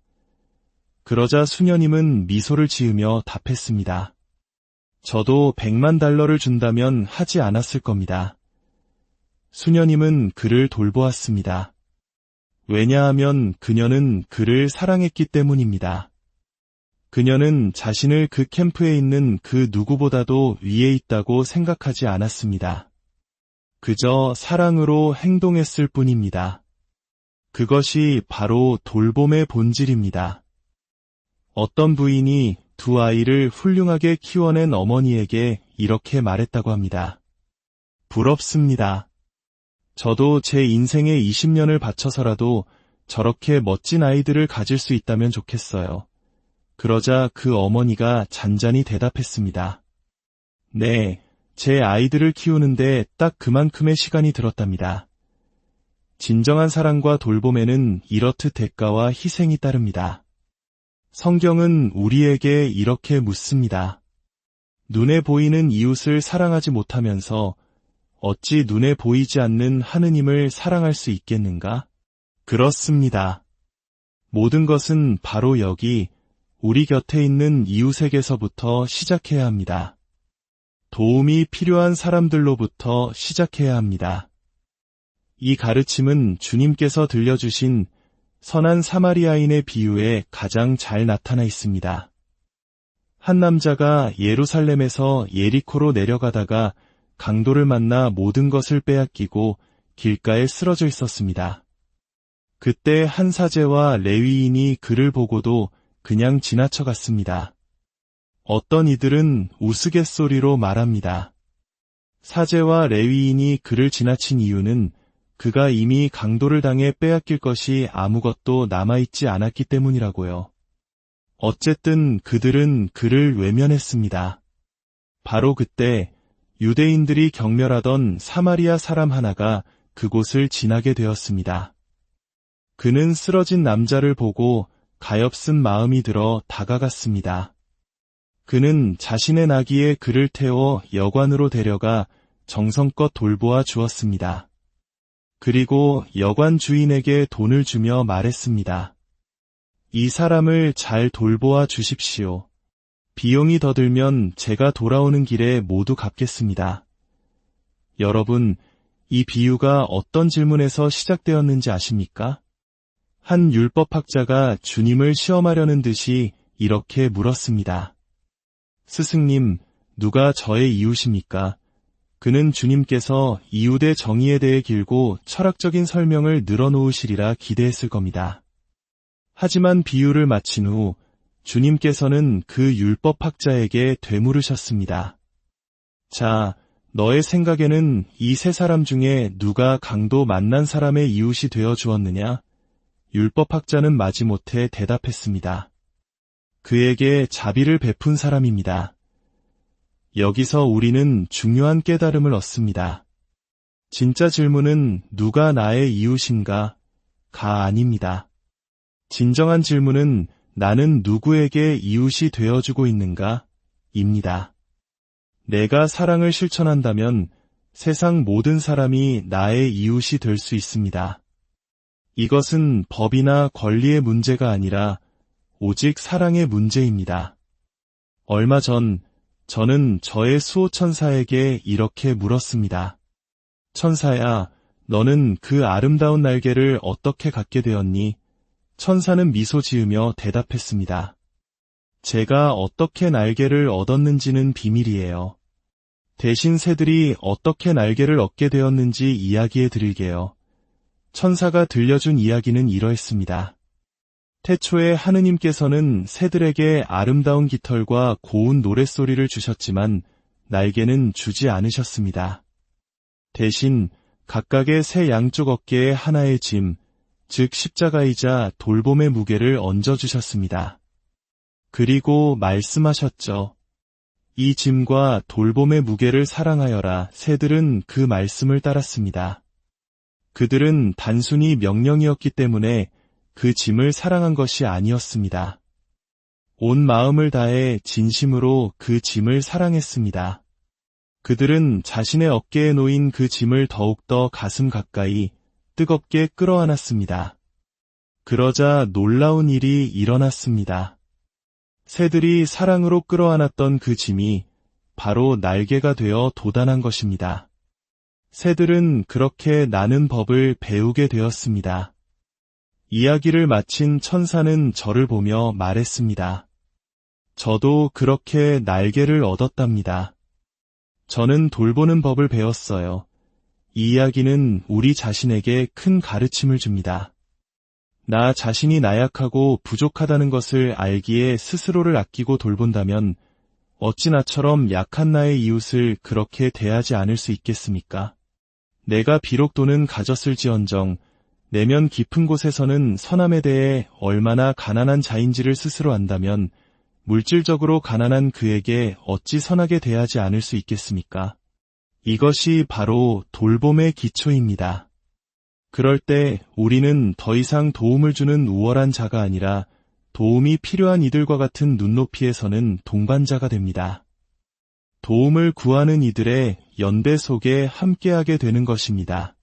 그러자 수녀님은 미소를 지으며 답했습니다. 저도 $100만 준다면 하지 않았을 겁니다. 수녀님은 그를 돌보았습니다. 왜냐하면 그녀는 그를 사랑했기 때문입니다. 그녀는 자신을 그 캠프에 있는 그 누구보다도 위에 있다고 생각하지 않았습니다. 그저 사랑으로 행동했을 뿐입니다. 그것이 바로 돌봄의 본질입니다. 어떤 부인이 두 아이를 훌륭하게 키워낸 어머니에게 이렇게 말했다고 합니다. 부럽습니다. 저도 제 인생의 20년을 바쳐서라도 저렇게 멋진 아이들을 가질 수 있다면 좋겠어요. 그러자 그 어머니가 잔잔히 대답했습니다. 네, 제 아이들을 키우는데 딱 그만큼의 시간이 들었답니다. 진정한 사랑과 돌봄에는 이렇듯 대가와 희생이 따릅니다. 성경은 우리에게 이렇게 묻습니다. 눈에 보이는 이웃을 사랑하지 못하면서 어찌 눈에 보이지 않는 하느님을 사랑할 수 있겠는가? 그렇습니다. 모든 것은 바로 여기 우리 곁에 있는 이웃에게서부터 시작해야 합니다. 도움이 필요한 사람들로부터 시작해야 합니다. 이 가르침은 주님께서 들려주신 선한 사마리아인의 비유에 가장 잘 나타나 있습니다. 한 남자가 예루살렘에서 예리코로 내려가다가 강도를 만나 모든 것을 빼앗기고 길가에 쓰러져 있었습니다. 그때 한 사제와 레위인이 그를 보고도 그냥 지나쳐갔습니다. 어떤 이들은 우스갯소리로 말합니다. 사제와 레위인이 그를 지나친 이유는 그가 이미 강도를 당해 빼앗길 것이 아무것도 남아있지 않았기 때문이라고요. 어쨌든 그들은 그를 외면했습니다. 바로 그때 유대인들이 경멸하던 사마리아 사람 하나가 그곳을 지나게 되었습니다. 그는 쓰러진 남자를 보고 가엾은 마음이 들어 다가갔습니다. 그는 자신의 나귀에 그를 태워 여관으로 데려가 정성껏 돌보아 주었습니다. 그리고 여관 주인에게 돈을 주며 말했습니다. 이 사람을 잘 돌보아 주십시오. 비용이 더 들면 제가 돌아오는 길에 모두 갚겠습니다. 여러분, 이 비유가 어떤 질문에서 시작되었는지 아십니까? 한 율법학자가 주님을 시험하려는 듯이 이렇게 물었습니다. 스승님, 누가 저의 이웃입니까? 그는 주님께서 이웃의 정의에 대해 길고 철학적인 설명을 늘어놓으시리라 기대했을 겁니다. 하지만 비유를 마친 후 주님께서는 그 율법학자에게 되물으셨습니다. 자, 너의 생각에는 이 세 사람 중에 누가 강도 만난 사람의 이웃이 되어 주었느냐? 율법학자는 마지못해 대답했습니다. 그에게 자비를 베푼 사람입니다. 여기서 우리는 중요한 깨달음을 얻습니다. 진짜 질문은 누가 나의 이웃인가? 가 아닙니다. 진정한 질문은 나는 누구에게 이웃이 되어주고 있는가? 입니다. 내가 사랑을 실천한다면 세상 모든 사람이 나의 이웃이 될 수 있습니다. 이것은 법이나 권리의 문제가 아니라 오직 사랑의 문제입니다. 얼마 전 저는 저의 수호천사에게 이렇게 물었습니다. 천사야, 너는 그 아름다운 날개를 어떻게 갖게 되었니? 천사는 미소 지으며 대답했습니다. 제가 어떻게 날개를 얻었는지는 비밀이에요. 대신 새들이 어떻게 날개를 얻게 되었는지 이야기해 드릴게요. 천사가 들려준 이야기는 이러했습니다. 태초에 하느님께서는 새들에게 아름다운 깃털과 고운 노랫소리를 주셨지만 날개는 주지 않으셨습니다. 대신 각각의 새 양쪽 어깨에 하나의 짐, 즉 십자가이자 돌봄의 무게를 얹어주셨습니다. 그리고 말씀하셨죠. 이 짐과 돌봄의 무게를 사랑하여라. 새들은 그 말씀을 따랐습니다. 그들은 단순히 명령이었기 때문에 그 짐을 사랑한 것이 아니었습니다. 온 마음을 다해 진심으로 그 짐을 사랑했습니다. 그들은 자신의 어깨에 놓인 그 짐을 더욱더 가슴 가까이 뜨겁게 끌어안았습니다. 그러자 놀라운 일이 일어났습니다. 새들이 사랑으로 끌어안았던 그 짐이 바로 날개가 되어 도단한 것입니다. 새들은 그렇게 나는 법을 배우게 되었습니다. 이야기를 마친 천사는 저를 보며 말했습니다. 저도 그렇게 날개를 얻었답니다. 저는 돌보는 법을 배웠어요. 이 이야기는 우리 자신에게 큰 가르침을 줍니다. 나 자신이 나약하고 부족하다는 것을 알기에 스스로를 아끼고 돌본다면 어찌 나처럼 약한 나의 이웃을 그렇게 대하지 않을 수 있겠습니까? 내가 비록 돈은 가졌을지언정 내면 깊은 곳에서는 선함에 대해 얼마나 가난한 자인지를 스스로 안다면 물질적으로 가난한 그에게 어찌 선하게 대하지 않을 수 있겠습니까? 이것이 바로 돌봄의 기초입니다. 그럴 때 우리는 더 이상 도움을 주는 우월한 자가 아니라 도움이 필요한 이들과 같은 눈높이에서는 동반자가 됩니다. 도움을 구하는 이들의 연대 속에 함께하게 되는 것입니다.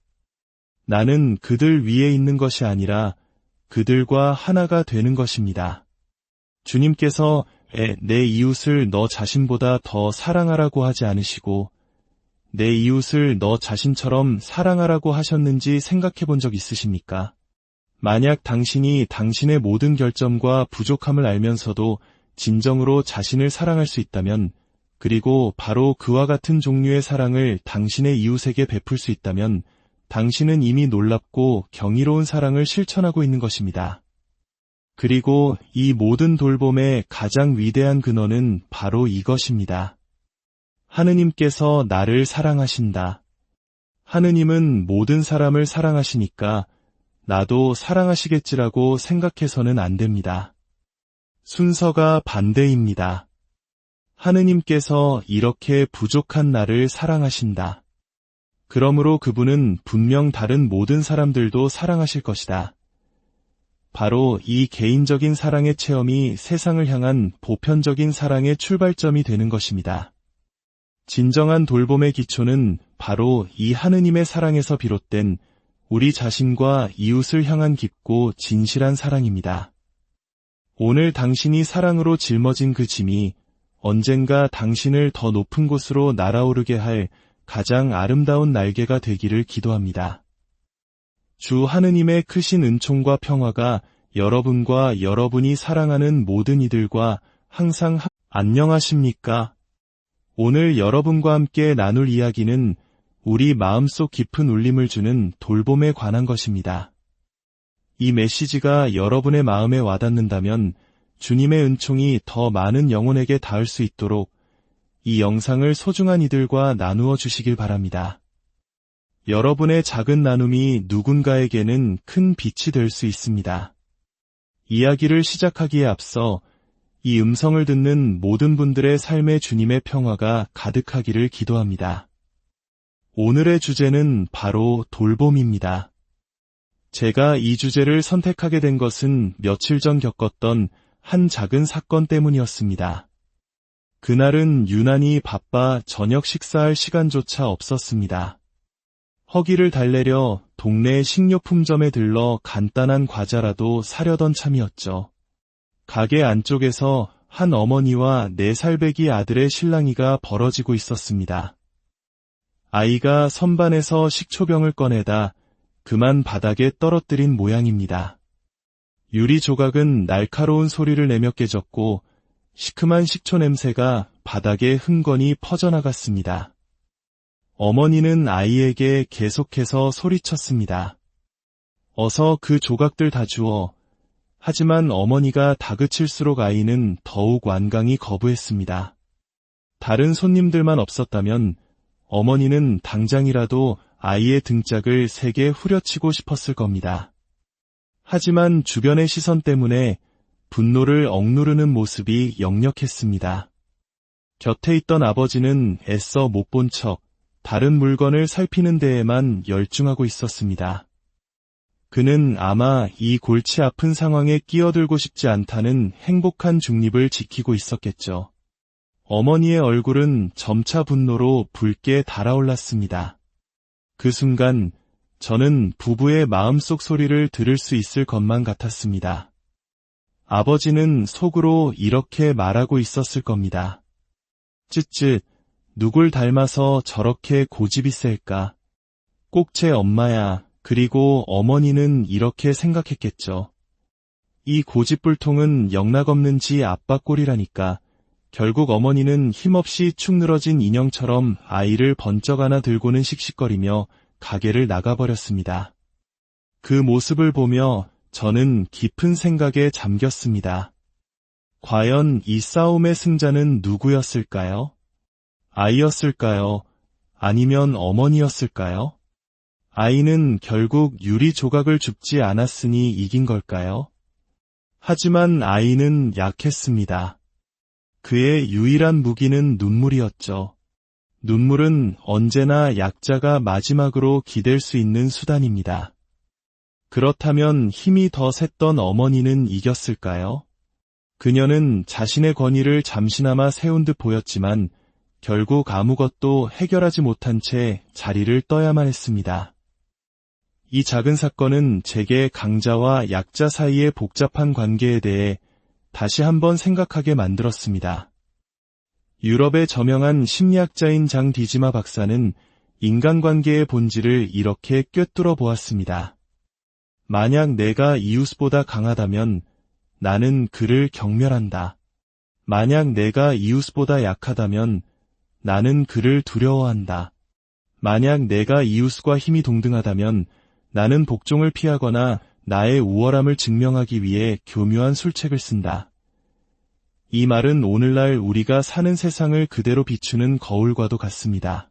나는 그들 위에 있는 것이 아니라 그들과 하나가 되는 것입니다. 주님께서 내 이웃을 너 자신보다 더 사랑하라고 하지 않으시고 내 이웃을 너 자신처럼 사랑하라고 하셨는지 생각해 본 적 있으십니까? 만약 당신이 당신의 모든 결점과 부족함을 알면서도 진정으로 자신을 사랑할 수 있다면, 그리고 바로 그와 같은 종류의 사랑을 당신의 이웃에게 베풀 수 있다면 당신은 이미 놀랍고 경이로운 사랑을 실천하고 있는 것입니다. 그리고 이 모든 돌봄의 가장 위대한 근원은 바로 이것입니다. 하느님께서 나를 사랑하신다. 하느님은 모든 사람을 사랑하시니까 나도 사랑하시겠지라고 생각해서는 안 됩니다. 순서가 반대입니다. 하느님께서 이렇게 부족한 나를 사랑하신다. 그러므로 그분은 분명 다른 모든 사람들도 사랑하실 것이다. 바로 이 개인적인 사랑의 체험이 세상을 향한 보편적인 사랑의 출발점이 되는 것입니다. 진정한 돌봄의 기초는 바로 이 하느님의 사랑에서 비롯된 우리 자신과 이웃을 향한 깊고 진실한 사랑입니다. 오늘 당신이 사랑으로 짊어진 그 짐이 언젠가 당신을 더 높은 곳으로 날아오르게 할 가장 아름다운 날개가 되기를 기도합니다. 주 하느님의 크신 은총과 평화가 여러분과 여러분이 사랑하는 모든 이들과 항상 안녕하십니까? 오늘 여러분과 함께 나눌 이야기는 우리 마음속 깊은 울림을 주는 돌봄에 관한 것입니다. 이 메시지가 여러분의 마음에 와닿는다면 주님의 은총이 더 많은 영혼에게 닿을 수 있도록 이 영상을 소중한 이들과 나누어 주시길 바랍니다. 여러분의 작은 나눔이 누군가에게는 큰 빛이 될 수 있습니다. 이야기를 시작하기에 앞서 이 음성을 듣는 모든 분들의 삶에 주님의 평화가 가득하기를 기도합니다. 오늘의 주제는 바로 돌봄입니다. 제가 이 주제를 선택하게 된 것은 며칠 전 겪었던 한 작은 사건 때문이었습니다. 그날은 유난히 바빠 저녁 식사할 시간조차 없었습니다. 허기를 달래려 동네 식료품점에 들러 간단한 과자라도 사려던 참이었죠. 가게 안쪽에서 한 어머니와 4살배기 아들의 실랑이가 벌어지고 있었습니다. 아이가 선반에서 식초병을 꺼내다 그만 바닥에 떨어뜨린 모양입니다. 유리 조각은 날카로운 소리를 내며 깨졌고 시큼한 식초 냄새가 바닥에 흥건히 퍼져나갔습니다. 어머니는 아이에게 계속해서 소리쳤습니다. 어서 그 조각들 다 주워. 하지만 어머니가 다그칠수록 아이는 더욱 완강히 거부했습니다. 다른 손님들만 없었다면 어머니는 당장이라도 아이의 등짝을 세게 후려치고 싶었을 겁니다. 하지만 주변의 시선 때문에 분노를 억누르는 모습이 역력했습니다. 곁에 있던 아버지는 애써 못 본 척 다른 물건을 살피는 데에만 열중하고 있었습니다. 그는 아마 이 골치 아픈 상황에 끼어들고 싶지 않다는 행복한 중립을 지키고 있었겠죠. 어머니의 얼굴은 점차 분노로 붉게 달아올랐습니다. 그 순간 저는 부부의 마음속 소리를 들을 수 있을 것만 같았습니다. 아버지는 속으로 이렇게 말하고 있었을 겁니다. 쯧쯧, 누굴 닮아서 저렇게 고집이 셀까? 꼭 제 엄마야. 그리고 어머니는 이렇게 생각했겠죠. 이 고집불통은 영락없는 지 아빠 꼴이라니까. 결국 어머니는 힘없이 축 늘어진 인형처럼 아이를 번쩍 안아 들고는 씩씩거리며 가게를 나가버렸습니다. 그 모습을 보며 저는 깊은 생각에 잠겼습니다. 과연 이 싸움의 승자는 누구였을까요? 아이였을까요? 아니면 어머니였을까요? 아이는 결국 유리 조각을 줍지 않았으니 이긴 걸까요? 하지만 아이는 약했습니다. 그의 유일한 무기는 눈물이었죠. 눈물은 언제나 약자가 마지막으로 기댈 수 있는 수단입니다. 그렇다면 힘이 더 셌던 어머니는 이겼을까요? 그녀는 자신의 권위를 잠시나마 세운 듯 보였지만 결국 아무것도 해결하지 못한 채 자리를 떠야만 했습니다. 이 작은 사건은 제게 강자와 약자 사이의 복잡한 관계에 대해 다시 한번 생각하게 만들었습니다. 유럽의 저명한 심리학자인 장 디지마 박사는 인간관계의 본질을 이렇게 꿰뚫어 보았습니다. 만약 내가 이웃보다 강하다면 나는 그를 경멸한다. 만약 내가 이웃보다 약하다면 나는 그를 두려워한다. 만약 내가 이웃과 힘이 동등하다면 나는 복종을 피하거나 나의 우월함을 증명하기 위해 교묘한 술책을 쓴다. 이 말은 오늘날 우리가 사는 세상을 그대로 비추는 거울과도 같습니다.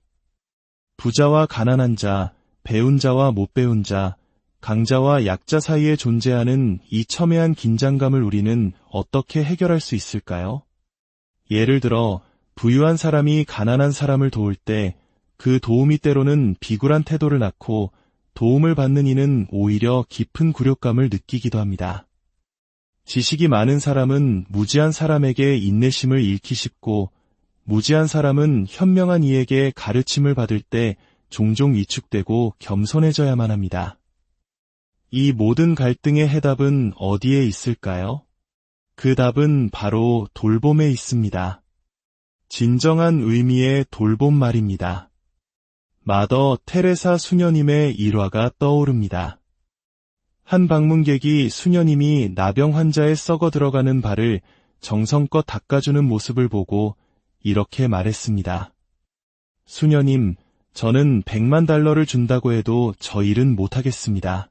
부자와 가난한 자, 배운 자와 못 배운 자, 강자와 약자 사이에 존재하는 이 첨예한 긴장감을 우리는 어떻게 해결할 수 있을까요? 예를 들어 부유한 사람이 가난한 사람을 도울 때 그 도움이 때로는 비굴한 태도를 낳고 도움을 받는 이는 오히려 깊은 굴욕감을 느끼기도 합니다. 지식이 많은 사람은 무지한 사람에게 인내심을 잃기 쉽고 무지한 사람은 현명한 이에게 가르침을 받을 때 종종 위축되고 겸손해져야만 합니다. 이 모든 갈등의 해답은 어디에 있을까요? 그 답은 바로 돌봄에 있습니다. 진정한 의미의 돌봄 말입니다. 마더 테레사 수녀님의 일화가 떠오릅니다. 한 방문객이 수녀님이 나병 환자의 썩어 들어가는 발을 정성껏 닦아주는 모습을 보고 이렇게 말했습니다. 수녀님, 저는 100만 달러를 준다고 해도 저 일은 못하겠습니다.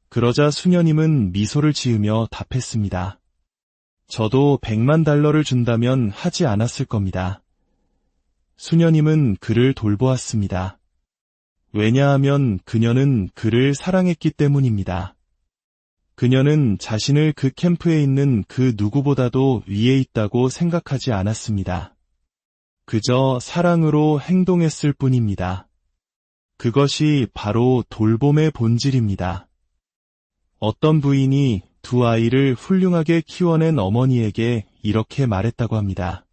그러자 수녀님은 미소를 지으며 답했습니다. 저도 100만 달러를 준다면 하지 않았을 겁니다. 수녀님은 그를 돌보았습니다. 왜냐하면 그녀는 그를 사랑했기 때문입니다. 그녀는 자신을 그 캠프에 있는 그 누구보다도 위에 있다고 생각하지 않았습니다. 그저 사랑으로 행동했을 뿐입니다. 그것이 바로 돌봄의 본질입니다. 어떤 부인이 두 아이를 훌륭하게 키워낸 어머니에게 이렇게 말했다고 합니다.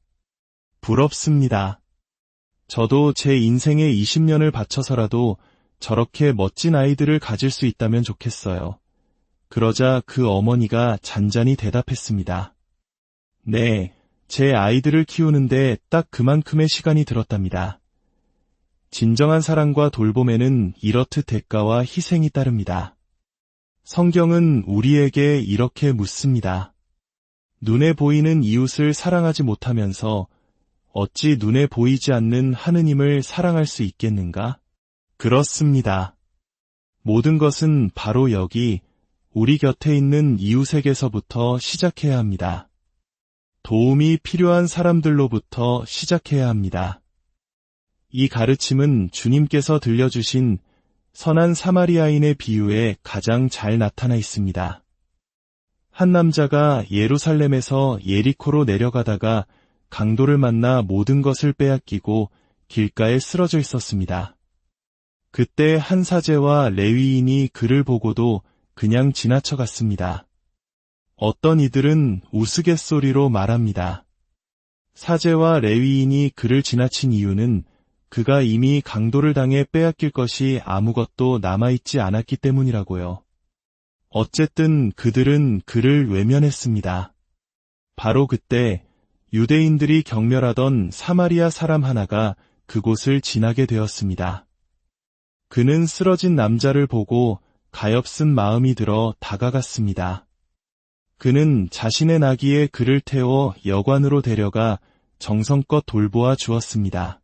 부럽습니다. 저도 제 인생의 20년을 바쳐서라도 저렇게 멋진 아이들을 가질 수 있다면 좋겠어요. 그러자 그 어머니가 잔잔히 대답했습니다. 네, 제 아이들을 키우는데 딱 그만큼의 시간이 들었답니다. 진정한 사랑과 돌봄에는 이렇듯 대가와 희생이 따릅니다. 성경은 우리에게 이렇게 묻습니다. 눈에 보이는 이웃을 사랑하지 못하면서 어찌 눈에 보이지 않는 하느님을 사랑할 수 있겠는가? 그렇습니다. 모든 것은 바로 여기 우리 곁에 있는 이웃에게서부터 시작해야 합니다. 도움이 필요한 사람들로부터 시작해야 합니다. 이 가르침은 주님께서 들려주신 선한 사마리아인의 비유에 가장 잘 나타나 있습니다. 한 남자가 예루살렘에서 예리코로 내려가다가 강도를 만나 모든 것을 빼앗기고 길가에 쓰러져 있었습니다. 그때 한 사제와 레위인이 그를 보고도 그냥 지나쳐 갔습니다. 어떤 이들은 우스갯소리로 말합니다. 사제와 레위인이 그를 지나친 이유는 그가 이미 강도를 당해 빼앗길 것이 아무것도 남아있지 않았기 때문이라고요. 어쨌든 그들은 그를 외면했습니다. 바로 그때 유대인들이 경멸하던 사마리아 사람 하나가 그곳을 지나게 되었습니다. 그는 쓰러진 남자를 보고 가엾은 마음이 들어 다가갔습니다. 그는 자신의 나귀에 그를 태워 여관으로 데려가 정성껏 돌보아 주었습니다.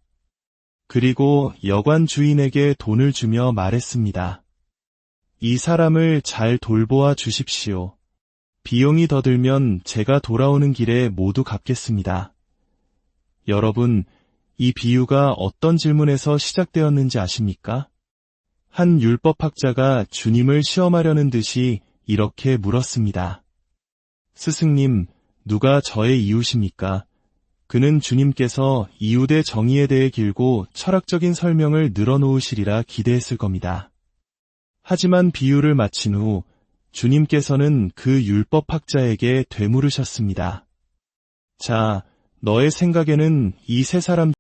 그리고 여관 주인에게 돈을 주며 말했습니다. 이 사람을 잘 돌보아 주십시오. 비용이 더 들면 제가 돌아오는 길에 모두 갚겠습니다. 여러분, 이 비유가 어떤 질문에서 시작되었는지 아십니까? 한 율법학자가 주님을 시험하려는 듯이 이렇게 물었습니다. 스승님, 누가 저의 이웃입니까? 그는 주님께서 이웃의 정의에 대해 길고 철학적인 설명을 늘어놓으시리라 기대했을 겁니다. 하지만 비유를 마친 후 주님께서는 그 율법학자에게 되물으셨습니다. 자, 너의 생각에는 이 세 사람